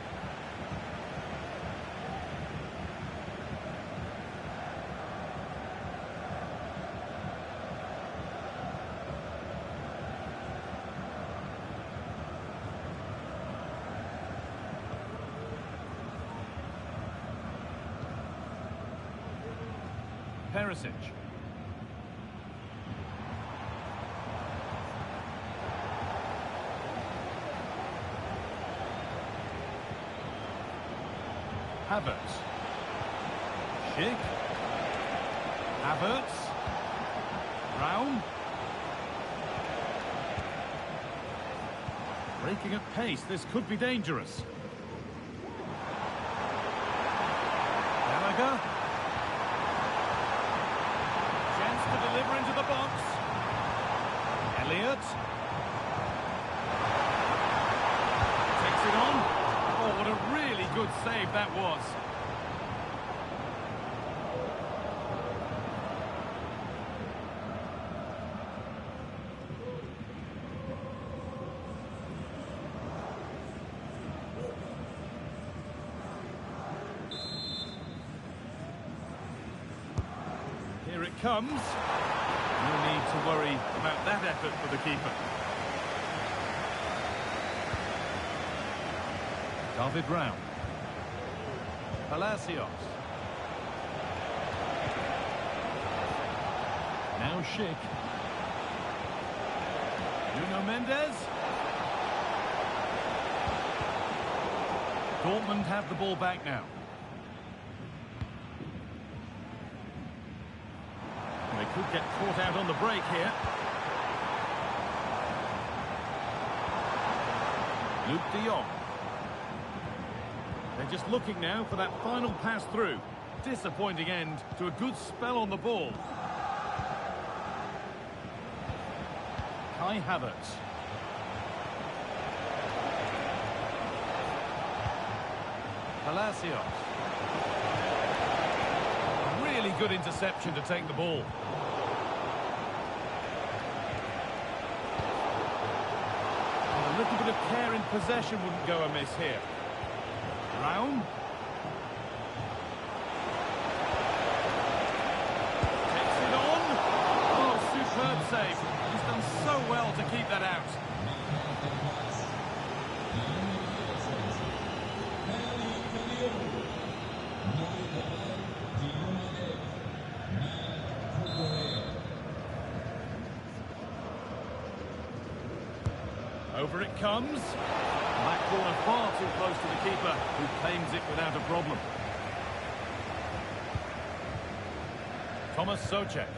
G: Perisic. Havertz. Schick. Havertz. Brown. Breaking at pace, this could be dangerous. Gallagher. Chance to deliver into the box. Elliott. Takes it on. Oh, what a really good save that was. Here it comes. No need to worry about that effort for the keeper. David Brown. Palacios. Now Schick. Nuno Mendes. Dortmund have the ball back now. They could get caught out on the break here. Luke de Jong. They're just looking now for that final pass through. Disappointing end to a good spell on the ball. Kai Havertz. Palacios. Really good interception to take the ball. And a little bit of care in possession wouldn't go amiss here. Brown. Takes it on. Oh, superb save. He's done so well to keep that out. Over it comes. Back corner far too close to the keeper, who claims it without a problem. Thomas Souček.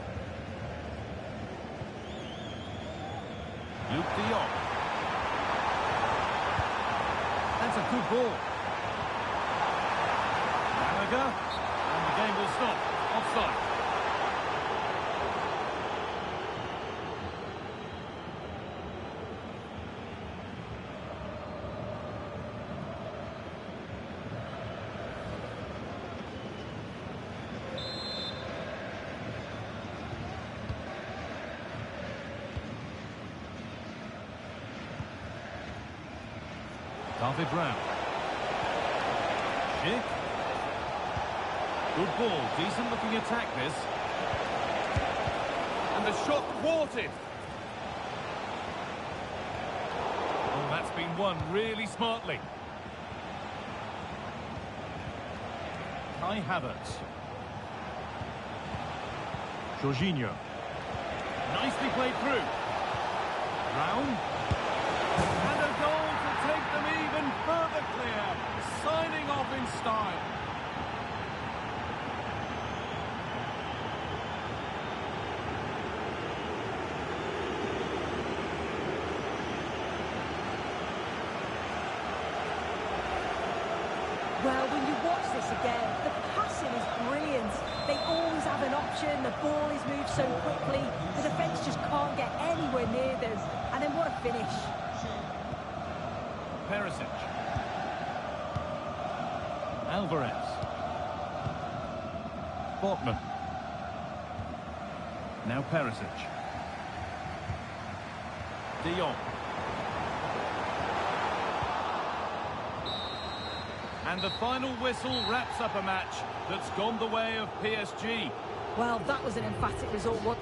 G: Luke de Jong. That's a good ball. Gallagher. And the game will stop. Offside. Half it round. Schick. Good ball. Decent looking attack this. And the shot thwarted. Oh, that's been won really smartly. Kai Havertz. Jorginho. Nicely played through. Brown. And a goal to take them even further clear. Signing off in style.
H: Well, when you watch this again, the passing is brilliant. They always have an option, the ball is moved so quickly, the defence just can't get anywhere near them. And then what a finish.
G: Perisic. Alvarez. Botman. Now Perisic. De Jong. And the final whistle wraps up a match that's gone the way of PSG.
H: Well, that was an emphatic result.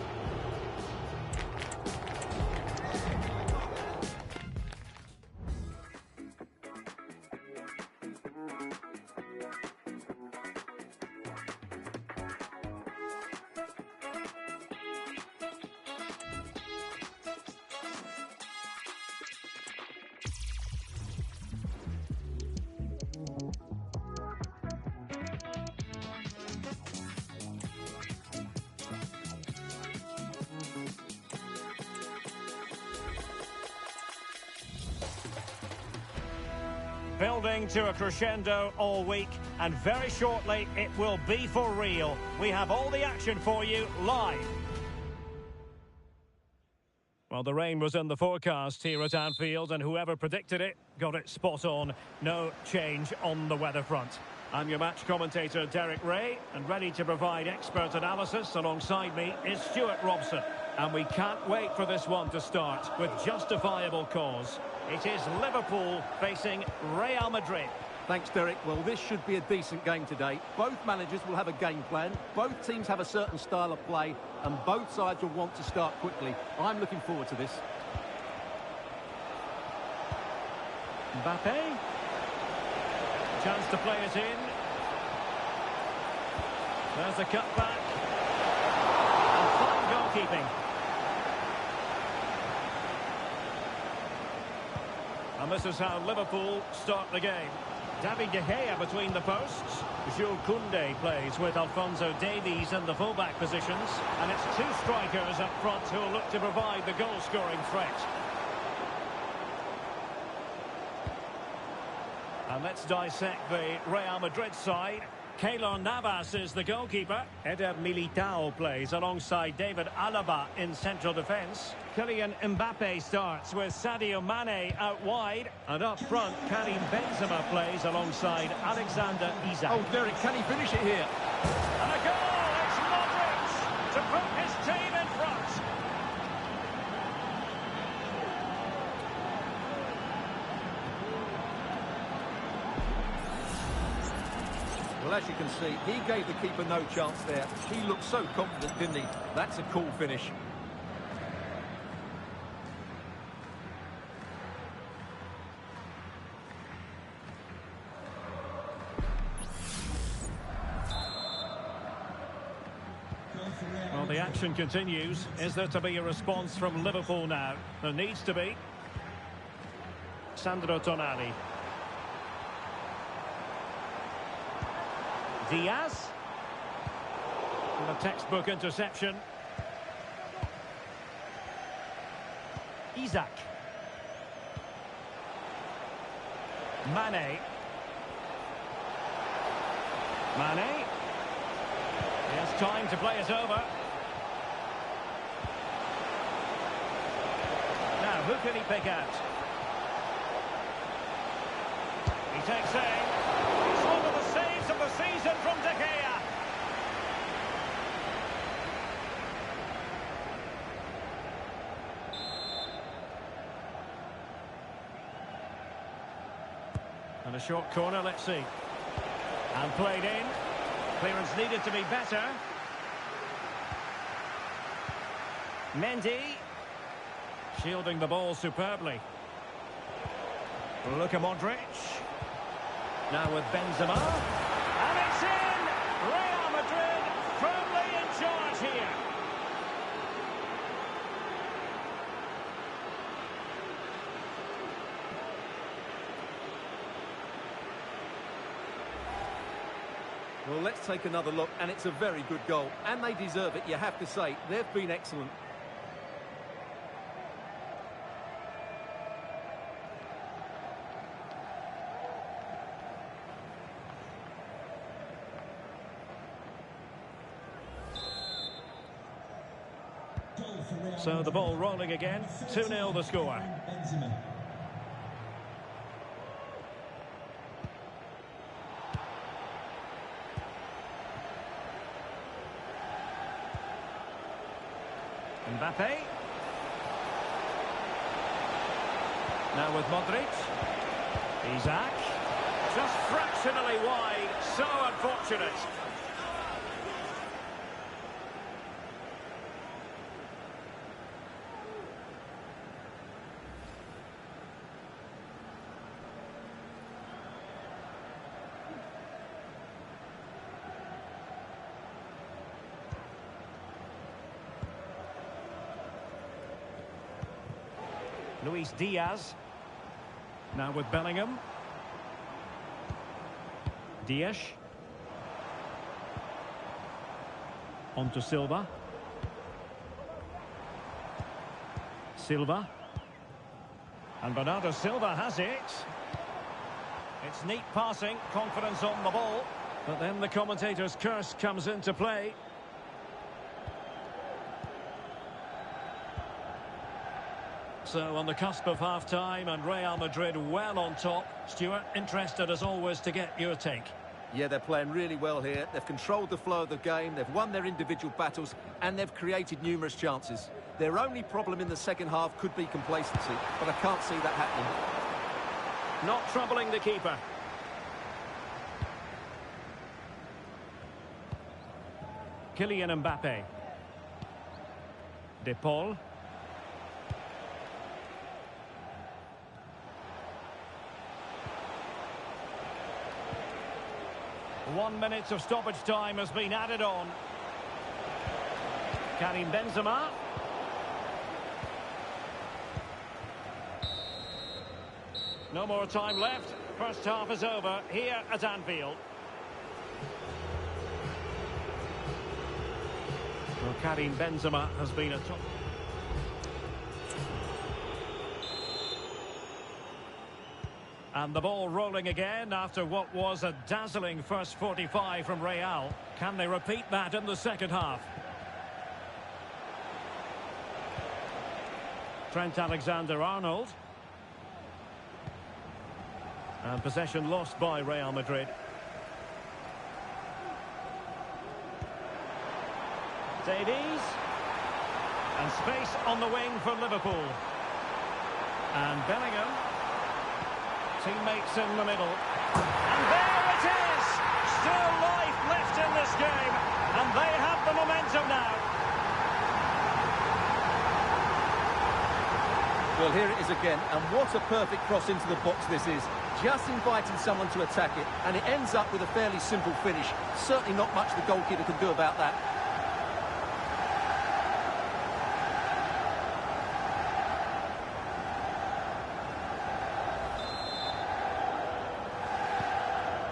C: Building to a crescendo all week, and very shortly it will be for real. We have all the action for you live. Well, the rain was in the forecast here at Anfield, and whoever predicted it got it spot on. No change on the weather front. I'm your match commentator, Derek Ray, and ready to provide expert analysis alongside me is Stuart Robson. And we can't wait for this one to start with justifiable cause. It is Liverpool facing Real Madrid.
D: Thanks, Derek. Well, this should be a decent game today. Both managers will have a game plan. Both teams have a certain style of play, and both sides will want to start quickly. I'm looking forward to this.
C: Mbappe. Chance to play it in. There's a cut back. And fine goalkeeping. And this is how Liverpool start the game. David De Gea between the posts. Jules Koundé plays with Alphonso Davies in the fullback positions. And it's two strikers up front who will look to provide the goal-scoring threat. And let's dissect the Real Madrid side. Keylor Navas is the goalkeeper. Eder Militao plays alongside David Alaba in central defence. Kylian Mbappe starts with Sadio Mane out wide. And up front, Karim Benzema plays alongside Alexander Isak.
D: Oh, Derek, can he finish it here?
C: And a goal! It's Modric to put his team in front.
D: Well, as you can see, he gave the keeper no chance there. He looked so confident, didn't he? That's a cool finish.
C: Well, the action continues. Is there to be a response from Liverpool now? There needs to be. Sandro Tonali. Diaz. And a textbook interception. Isak. Mane. Mane. He has time to play it over. Now, who can he pick out? He takes aim. It's one of the saves of the season from De Gea. And a short corner, let's see. And played in. Clearance needed to be better. Mendy. Shielding the ball superbly. Luka Modric. Now with Benzema. And it's in! Real Madrid firmly in charge here.
D: Well, let's take another look, and it's a very good goal. And they deserve it, you have to say. They've been excellent.
C: So the ball rolling again. 2-0 the score.
A: Benzema.
C: Mbappe. Now with Modric. Isaac. Just fractionally wide. So unfortunate. Luis Diaz. Now with Bellingham. Diaz. On to Silva. Silva. And Bernardo Silva has it. It's neat passing, confidence on the ball. But then the commentator's curse comes into play. So on the cusp of half-time and Real Madrid well on top. Stuart, interested as always to get your take.
D: Yeah, they're playing really well here. They've controlled the flow of the game, they've won their individual battles, and they've created numerous chances. Their only problem in the second half could be complacency, but I can't see that happening.
C: Not troubling the keeper. Kylian Mbappe. De Paul. 1 minute of stoppage time has been added on. Karim Benzema. No more time left. First half is over here at Anfield. Well, Karim Benzema has been a top... And the ball rolling again after what was a dazzling first 45 from Real. Can they repeat that in the second half? Trent Alexander-Arnold. And possession lost by Real Madrid. Davies. And space on the wing for Liverpool. And Bellingham. Teammates in the middle. And there it is! Still life left in this game. And they have the momentum now.
D: Well, here it is again. And what a perfect cross into the box this is. Just inviting someone to attack it. And it ends up with a fairly simple finish. Certainly not much the goalkeeper can do about that.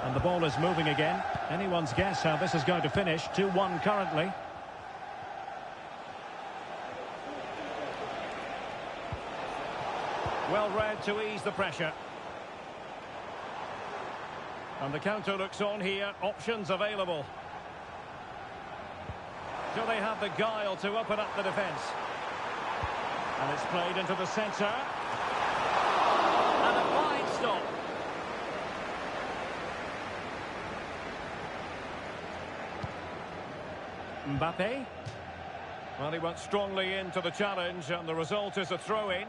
C: And the ball is moving again. Anyone's guess how this is going to finish. 2-1 currently. Well read to ease the pressure. And the counter looks on here. Options available. Do they have the guile to open up the defence? And it's played into the centre. And a fine stop. Mbappe. Well, he went strongly into the challenge, and the result is a throw-in.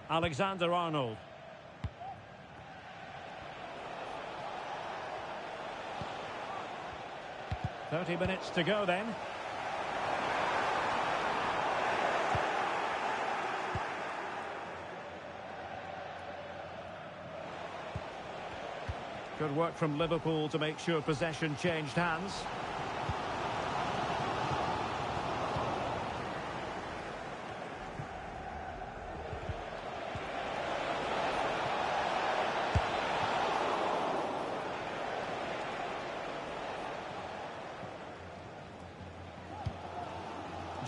C: Alexander-Arnold. "30 minutes to go then. Good work from Liverpool to make sure possession changed hands.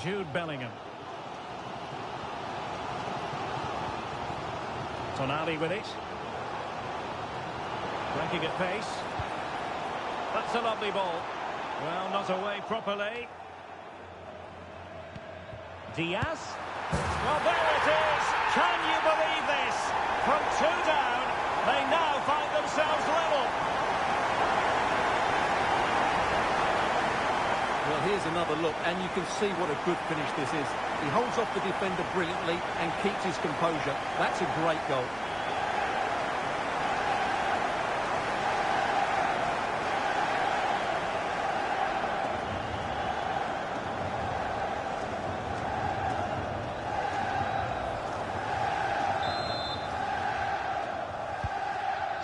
C: Jude Bellingham. Tonali with it. Breaking at pace. That's a lovely ball. Well, not away properly. Diaz. Well, there it is. Can you believe this? From 2 down, they now find themselves level.
D: Well, here's another look, and you can see what a good finish this is. He holds off the defender brilliantly and keeps his composure. That's a great goal.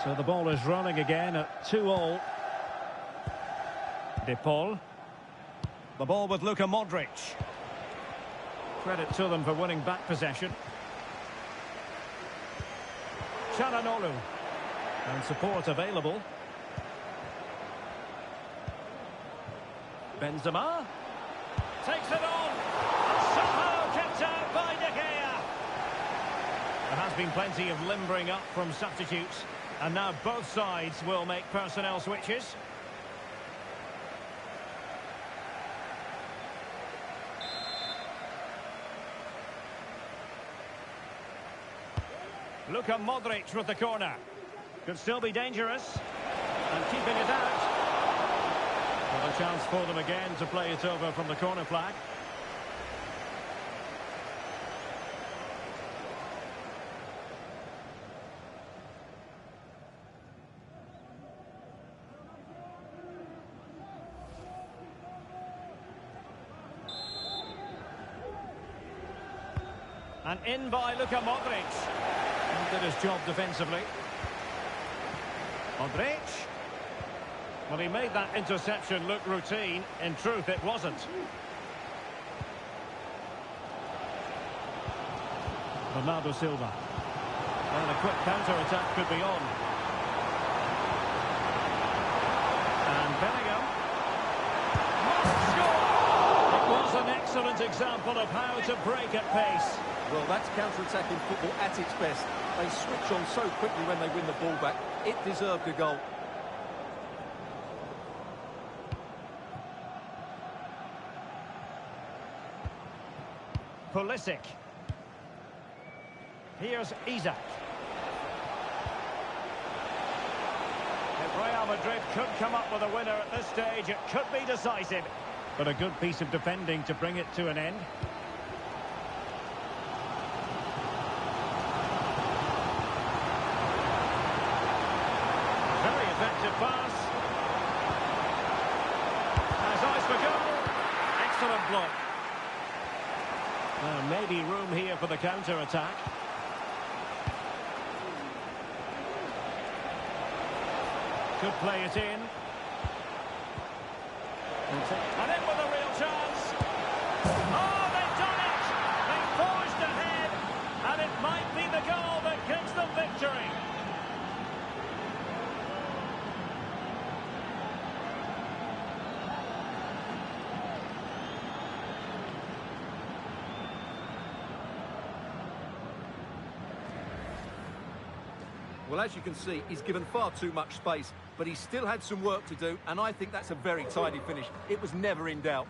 C: So the ball is running again at 2-2. De Paul. The ball with Luka Modric. Credit to them for winning back possession. Çalhanoğlu. And support available. Benzema. Takes it on. And somehow kept out by De Gea. There has been plenty of limbering up from substitutes. And now both sides will make personnel switches. Luka Modric with the corner. Could still be dangerous. And keeping it out. Well, a chance for them again to play it over from the corner flag. And in by Luka Modric. He did his job defensively. Modric. Well, he made that interception look routine. In truth, it wasn't. Bernardo Silva. And a quick counter-attack could be on. And Bellingham. Must score! It was an excellent example of how to break at pace.
D: Well, that's counter-attacking football at its best. They switch on so quickly when they win the ball back. It deserved a goal.
C: Pulisic. Here's Isak. If Real Madrid could come up with a winner at this stage, it could be decisive. But a good piece of defending to bring it to an end. Very effective pass. Has eyes for goal. Excellent block. Maybe room here for the counter-attack. Could play it in. And in with a real chance. Oh, they've done it! They've forged ahead. And it might be the goal that gives them victory.
D: Well, as you can see, he's given far too much space, but he still had some work to do, and I think that's a very tidy finish. It was never in doubt.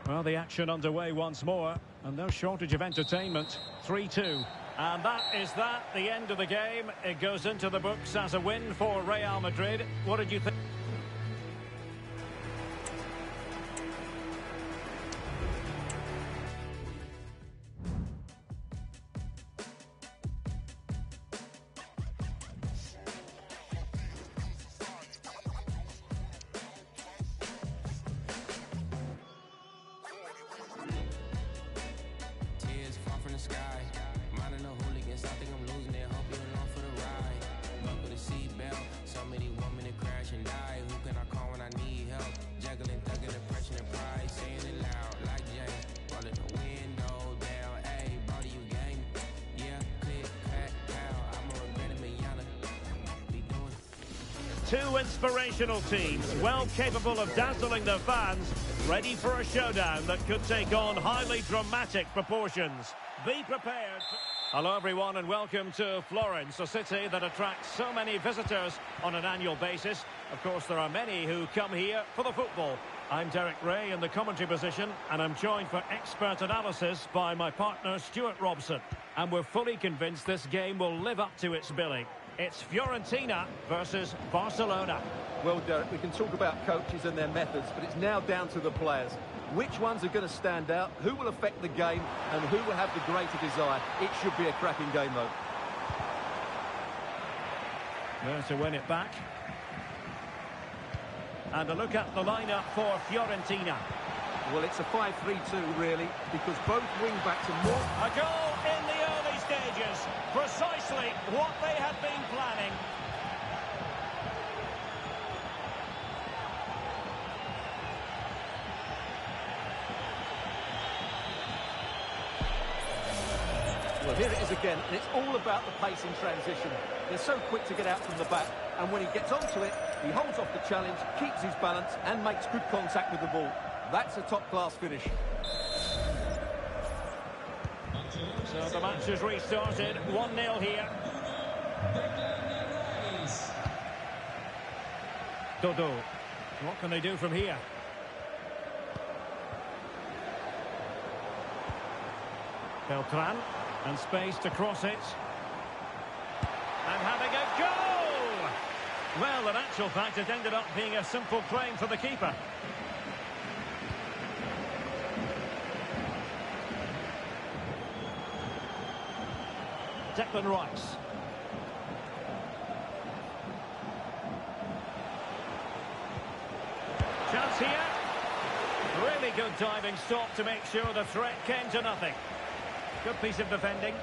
C: Well, the action underway once more, and no shortage of entertainment. 3-2. And that is the end of the game. It goes into the books as a win for Real Madrid. What did you think?
J: Tears fall from the sky. Minding the hooligans, I think I'm losing it. Hope you're along for the ride. Buckle the seatbelt. So many women that crash and die. Who can I call when I need help? Juggling, thugging, depression and pride. Saying it loud like Jay. Rolling the window down. Hey, body, you game. Yeah, click, clack, pow. I'm a regret manana. Be doing.
C: Two inspirational teams, well capable of dazzling their fans, ready for a showdown that could take on highly dramatic proportions. Be prepared. Hello everyone and welcome to Florence, a city that attracts so many visitors on an annual basis. Of course, there are many who come here for the football. I'm Derek Ray in the commentary position, and I'm joined for expert analysis by my partner Stuart Robson. And we're fully convinced this game will live up to its billing. It's Fiorentina versus Barcelona.
D: Well, Derek, we can talk about coaches and their methods, but it's now down to the players. Which ones are going to stand out, who will affect the game, and who will have the greater desire? It should be a cracking game, though.
C: There to win it back. And a look at the lineup for Fiorentina.
D: Well, it's a 5-3-2, really, because both wing-backs are more...
C: A goal in the early stages. Precisely what they had been planning.
D: Well, here it is again, and it's all about the pace in transition. They're so quick to get out from the back, and when he gets onto it, he holds off the challenge, keeps his balance, and makes good contact with the ball. That's a top-class finish.
C: So the match has restarted, 1-0 here. Dodo. What can they do from here? Beltran. And space to cross it. And having a goal! Well, in actual fact, it ended up being a simple claim for the keeper. Declan Rice. Chance here. Really good diving stop to make sure the threat came to nothing. Good piece of defending.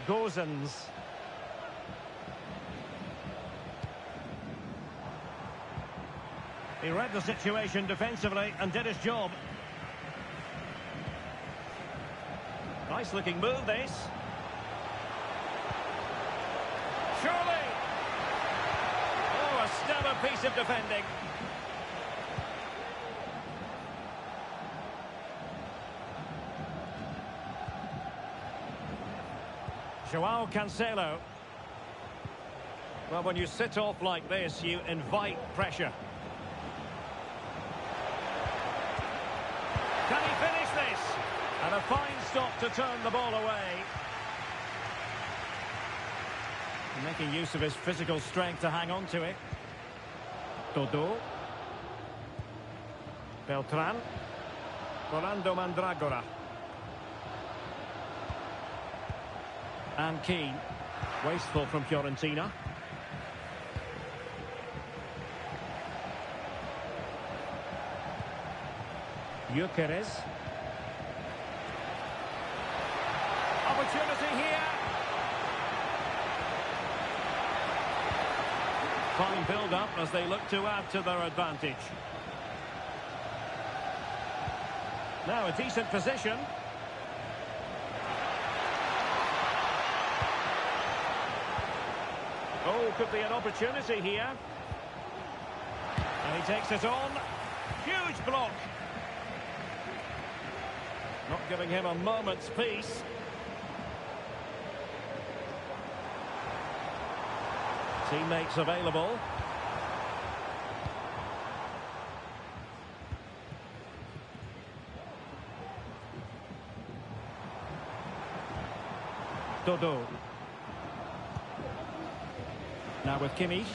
C: Gozens. He read the situation defensively and did his job. Nice looking move, this. Surely. Oh, a stellar piece of defending. Joao Cancelo. Well, when you sit off like this, you invite pressure. Can he finish this? And a fine stop to turn the ball away. Making use of his physical strength to hang on to it. Dodo. Beltran. Rolando Mandragora. And Keane. Wasteful from Fiorentina. Gyökeres. Opportunity here. Fine build-up as they look to add to their advantage. Now a decent position. Oh, could be an opportunity here. And he takes it on. Huge block. Not giving him a moment's peace. Teammates available. Dodo. Now with Kimmich.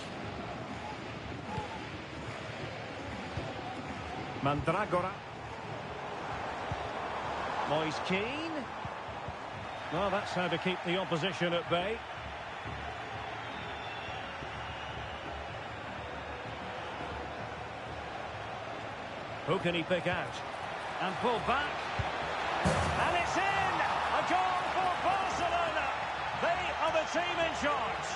C: Mandragora. Moise Keane. Well, that's how to keep the opposition at bay. Who can he pick out? And pull back. And it's in! A goal for Barcelona! They are the team in charge.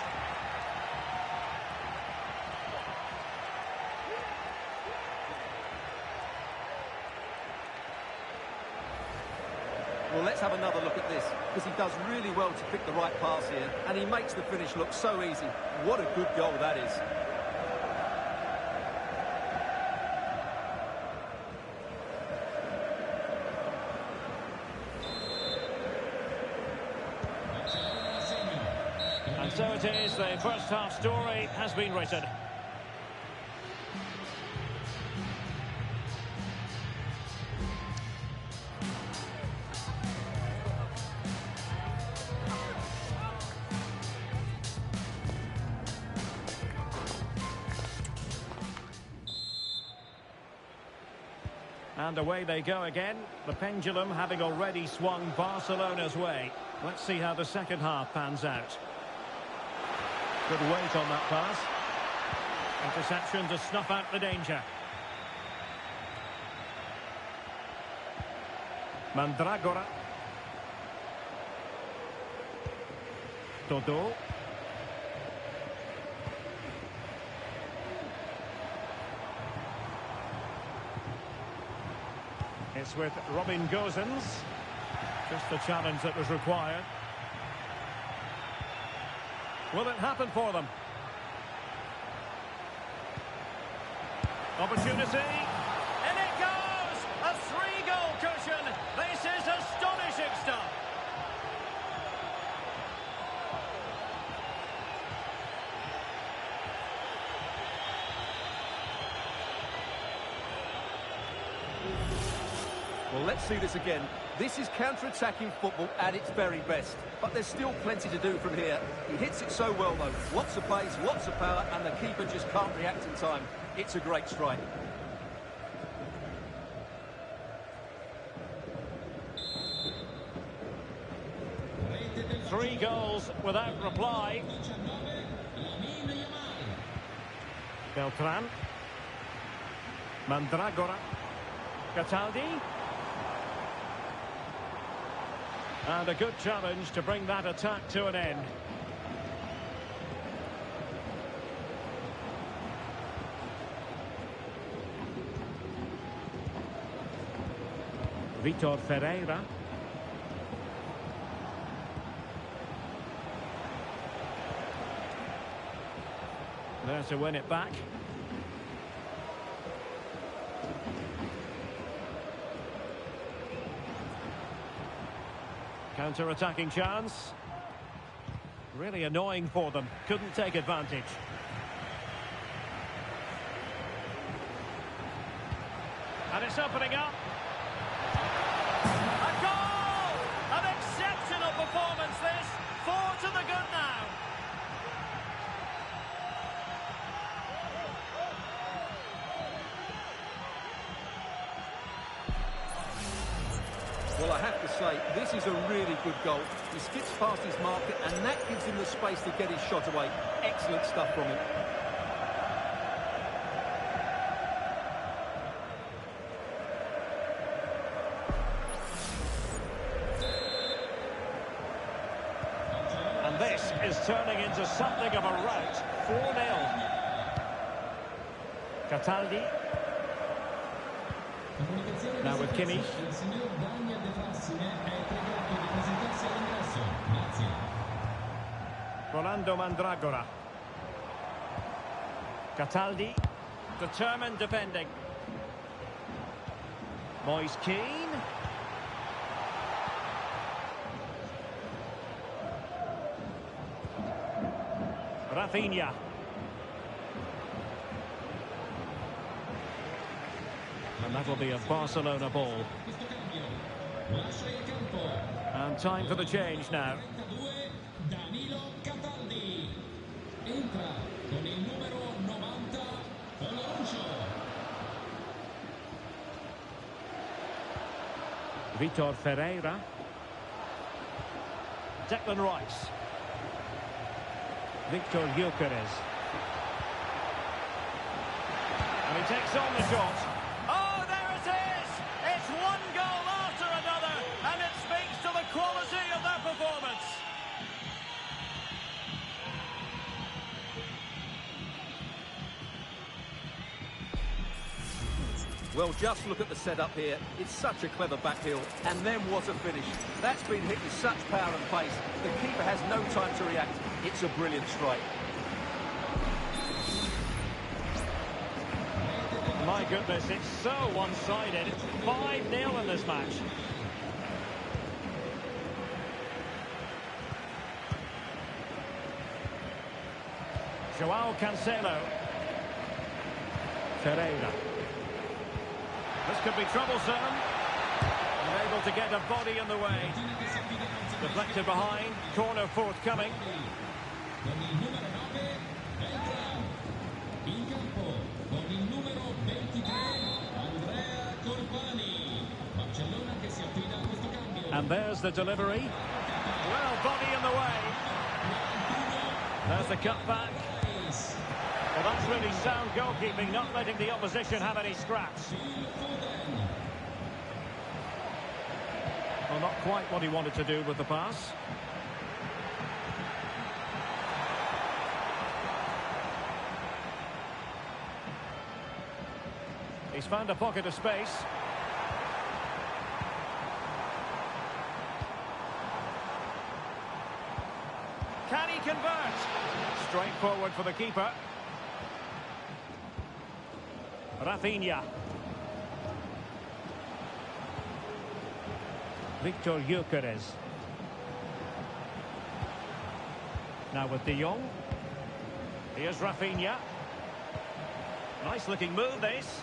D: Well, let's have another look at this, because he does really well to pick the right pass here, and he makes the finish look so easy. What a good goal that is.
C: And so it is, the first half story has been written. And away they go again, the pendulum having already swung Barcelona's way. Let's see how the second half pans out. Good weight on that pass. Interception to snuff out the danger. Mandragora. Dodo. It's with Robin Gosens. Just the challenge that was required. Will it happen for them? Opportunity. And it goes! A 3-goal cushion. This is astonishing stuff.
D: Well, let's see this again. This is counter-attacking football at its very best. But there's still plenty to do from here. He hits it so well, though. Lots of pace, lots of power, and the keeper just can't react in time. It's a great strike.
C: Three goals without reply. Beltran. Mandragora. Cataldi. And a good challenge to bring that attack to an end. Vitor Ferreira. There to win it back. Counter-attacking chance. Really annoying for them. Couldn't take advantage. And it's opening up. A goal! An exceptional performance this. 4 to the good now.
D: Well, I have to say, this is a really good goal. He skips past his marker, and that gives him the space to get his shot away. Excellent stuff from him.
C: And this is turning into something of a rout. 4-0. Cataldi. Now with Kimmich. Rolando Mandragora. Cataldi. Determined defending. Moise Keane. Rafinha. And that'll be a Barcelona ball. And time for the change now.
A: Entra con il numero 90, Alonso.
C: Vitor Ferreira. Declan Rice. Victor Gyökeres. And he takes on the shot. Oh, there it is! It's one goal after another, and it speaks to the quality of their performance.
D: Well, just look at the setup here. It's such a clever backheel. And then what a finish. That's been hit with such power and pace. The keeper has no time to react. It's a brilliant strike.
C: My goodness, it's so one-sided. It's 5-0 in this match. Joao Cancelo. Ferreira. This could be troublesome. And able to get a body in the way. Deflected behind. Corner forthcoming.
A: Con il numero 9, entra in campo con il numero 23, Andrea Colpani. Barcellona che si affida a questo cambio.
C: And there's the delivery. Well, body in the way. There's the cutback. Well, that's really sound goalkeeping, not letting the opposition have any scraps. Well, not quite what he wanted to do with the pass. He's found a pocket of space. Can he convert? Straightforward for the keeper. Rafinha. Victor Gyökeres. Now with De Jong. Here's Rafinha. Nice looking move this.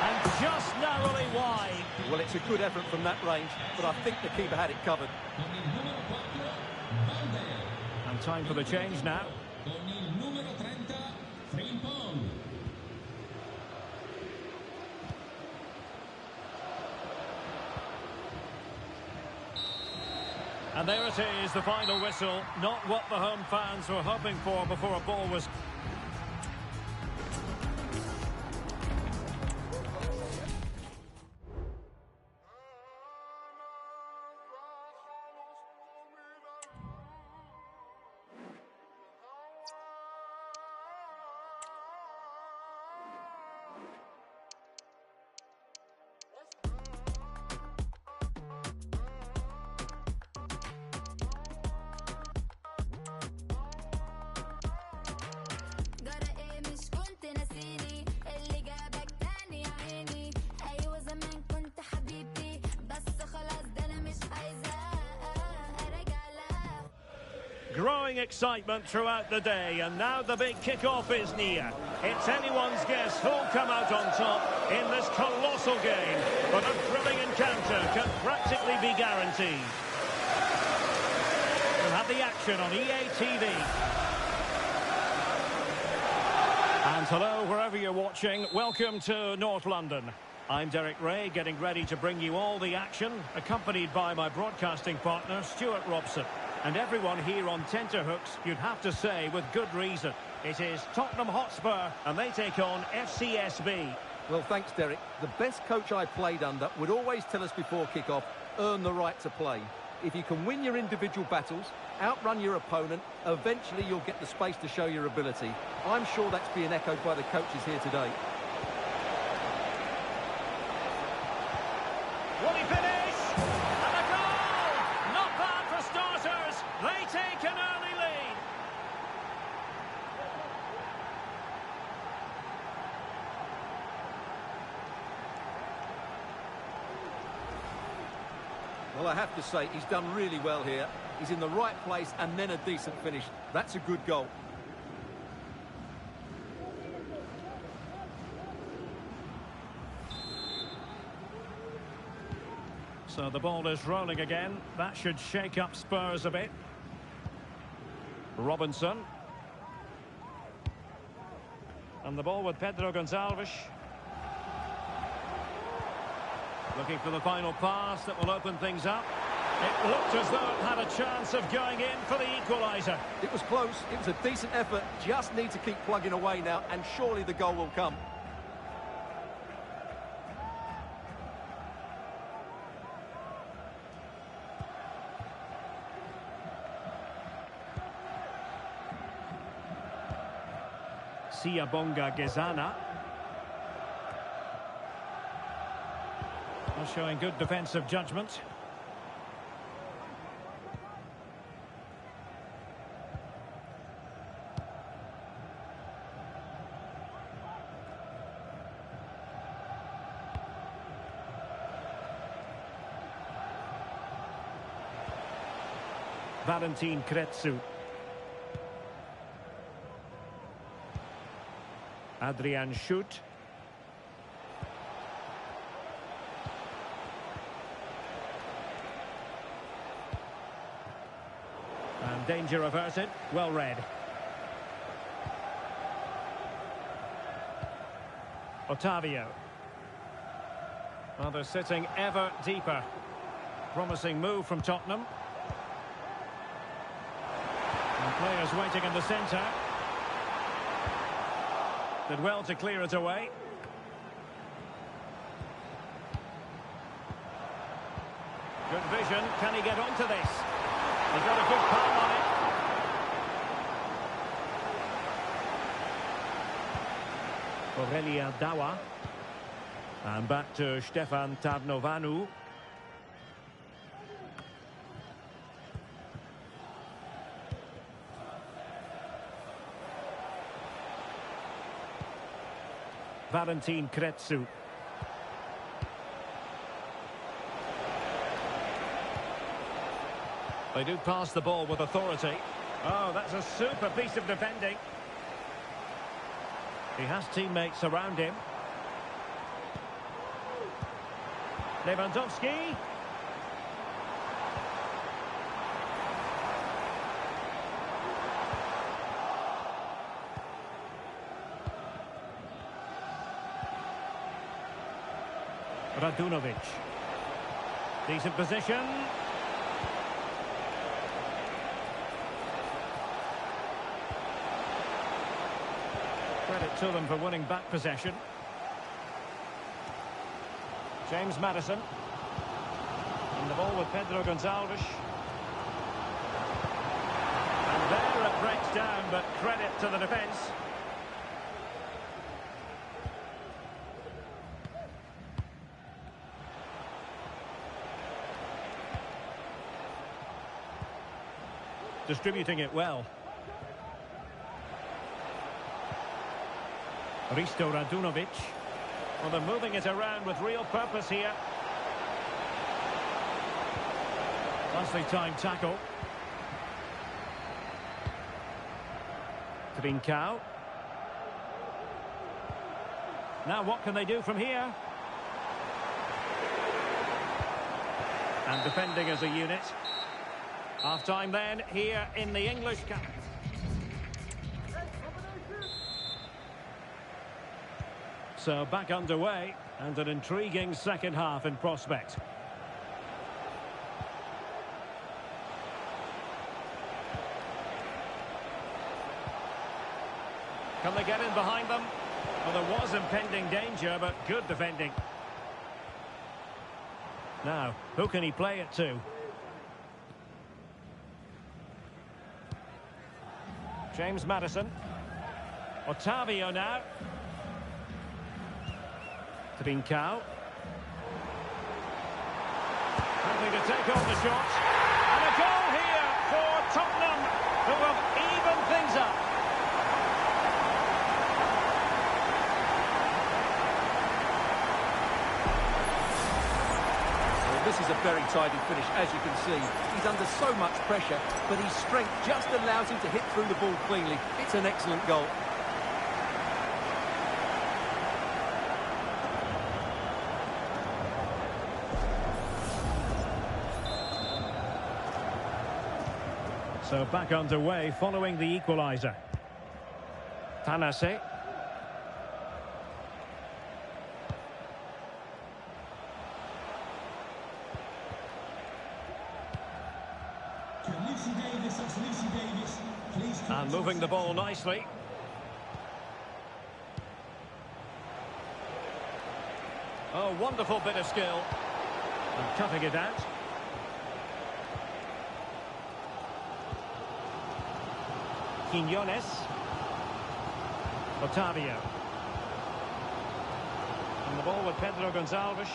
C: And just narrowly wide.
D: Well, it's a good effort from that range, but I think the keeper had it covered.
A: Con il numero 4, Valde.
C: And time for the change now.
A: Con il numero 30, Frimpong.
C: And there it is, the final whistle. Not what the home fans were hoping for before a ball was... Growing excitement throughout the day, and now the big kick-off is near. It's anyone's guess who'll come out on top in this colossal game, but a thrilling encounter can practically be guaranteed. We'll have the action on EA TV. And hello, wherever you're watching, welcome to North London. I'm Derek Ray, getting ready to bring you all the action, accompanied by my broadcasting partner, Stuart Robson. And everyone here on tenterhooks, you'd have to say, with good reason. It is Tottenham Hotspur, and they take on FCSB.
D: Well, thanks, Derek. The best coach I played under would always tell us before kick-off, earn the right to play. If you can win your individual battles, outrun your opponent, eventually you'll get the space to show your ability. I'm sure that's being echoed by the coaches here today.
C: Will he finish? And a goal! Not bad for starters. They take an early lead.
D: Well, I have to say, he's done really well here. He's in the right place and then a decent finish. That's a good goal.
C: So the ball is rolling again. That should shake up Spurs a bit. Robinson. And the ball with Pedro Gonçalves. Looking for the final pass that will open things up. It looked as though it had a chance of going in for the equaliser.
D: It was close. It was a decent effort. Just need to keep plugging away now, and surely the goal will come.
C: Siabonga Gezana. Showing good defensive judgment. Valentin Kretsu. Adrian Schutt. And danger averted. Well read. Otavio. Well, they're sitting ever deeper. Promising move from Tottenham. And players waiting in the centre. Did well to clear it away. Good vision. Can he get onto this? He's got a good palm on it. Aurelia Dawa. And back to Stefan Tarnovanu. Valentin Kretsu. They do pass the ball with authority. Oh, that's a super piece of defending. He has teammates around him. Lewandowski. Radunovic. Decent position. Credit to them for winning back possession. James Maddison. And the ball with Pedro Gonçalves. And there it breaks down, but credit to the defence. Distributing it well. Risto Radunovic. Well, they're moving it around with real purpose here. Nicely timed tackle. Trincao. Now what can they do from here? And defending as a unit. Half-time then, here in the English camp. So back underway, and an intriguing second half in prospect. Can they get in behind them? Well, there was impending danger, but good defending. Now, who can he play it to? James Maddison. Otavio now. Trincao. Hoping to take on the shot. And a goal here for Tottenham, who have evened things up.
D: Well, this is a very tidy finish, as you can see. He's under so much pressure, but his strength just allows him to hit through the ball cleanly. It's an excellent goal.
C: So back underway following the equaliser. Tanase. And moving the ball nicely. Oh, wonderful bit of skill. And cutting it out. Quiñones. Otavio. And the ball with Pedro Gonçalves.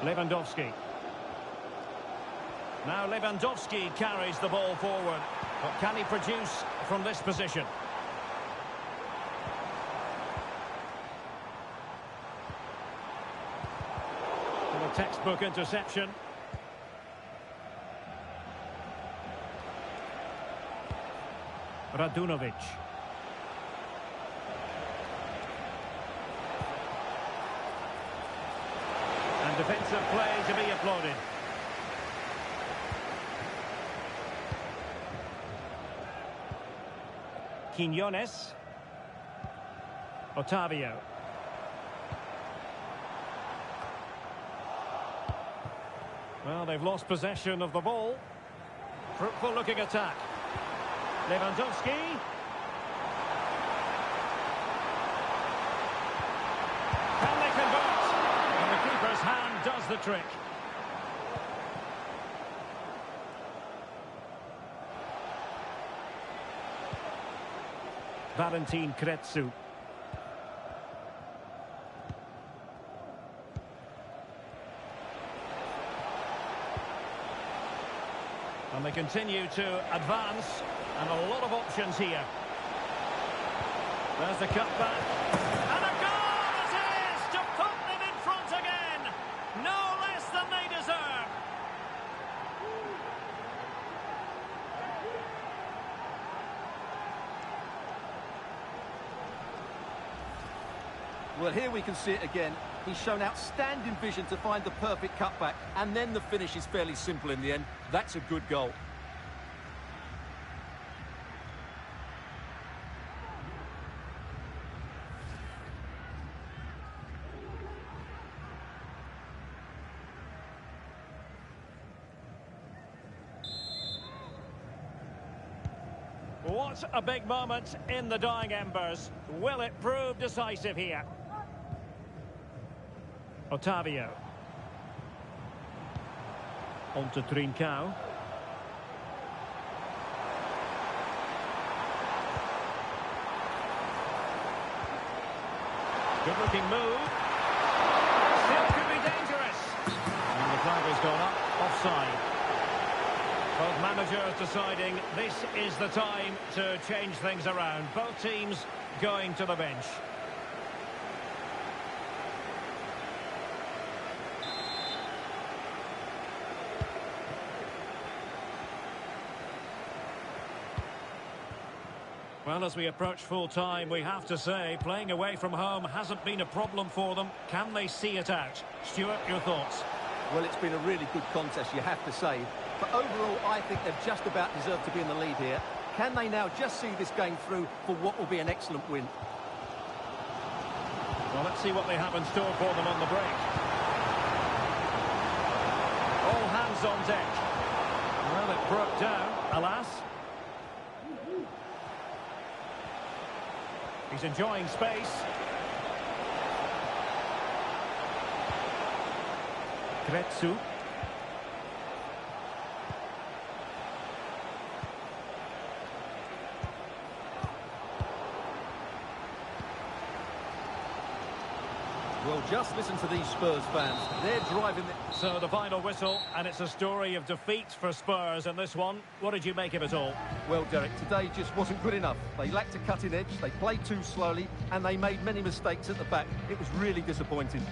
C: Lewandowski. Now Lewandowski carries the ball forward. What can he produce from this position? And a textbook interception. Radunovic. And defensive play to be applauded. Quiñones. Otavio. Well, they've lost possession of the ball. Fruitful looking attack. Lewandowski. Can they convert? And the keeper's hand does the trick. Valentin Kretsu. And they continue to advance, and a lot of options here. There's the cutback. And a goal it is to put them in front again. No less than they deserve.
D: Well, here we can see it again. He's shown outstanding vision to find the perfect cutback, and then the finish is fairly simple in the end. That's a good goal.
C: What a big moment in the dying embers. Will it prove decisive here? Otavio. On to Trincao. Good looking move. Still could be dangerous. And the flag has gone up. Offside. Both managers deciding this is the time to change things around. Both teams going to the bench. Well, as we approach full-time, we have to say, playing away from home hasn't been a problem for them. Can they see it out? Stuart, your thoughts?
D: Well, it's been a really good contest, you have to say. But overall, I think they've just about deserved to be in the lead here. Can they now just see this game through for what will be an excellent win?
C: Well, let's see what they have in store for them on the break. All hands on deck. Well, it broke down, alas. He's enjoying space. Kretsu.
D: Well, just listen to these Spurs fans. They're driving the...
C: So the final whistle, and it's a story of defeat for Spurs in this one. What did you make of it all?
D: Well, Derek, today just wasn't good enough. They lacked a cutting edge, they played too slowly, and they made many mistakes at the back. It was really disappointing.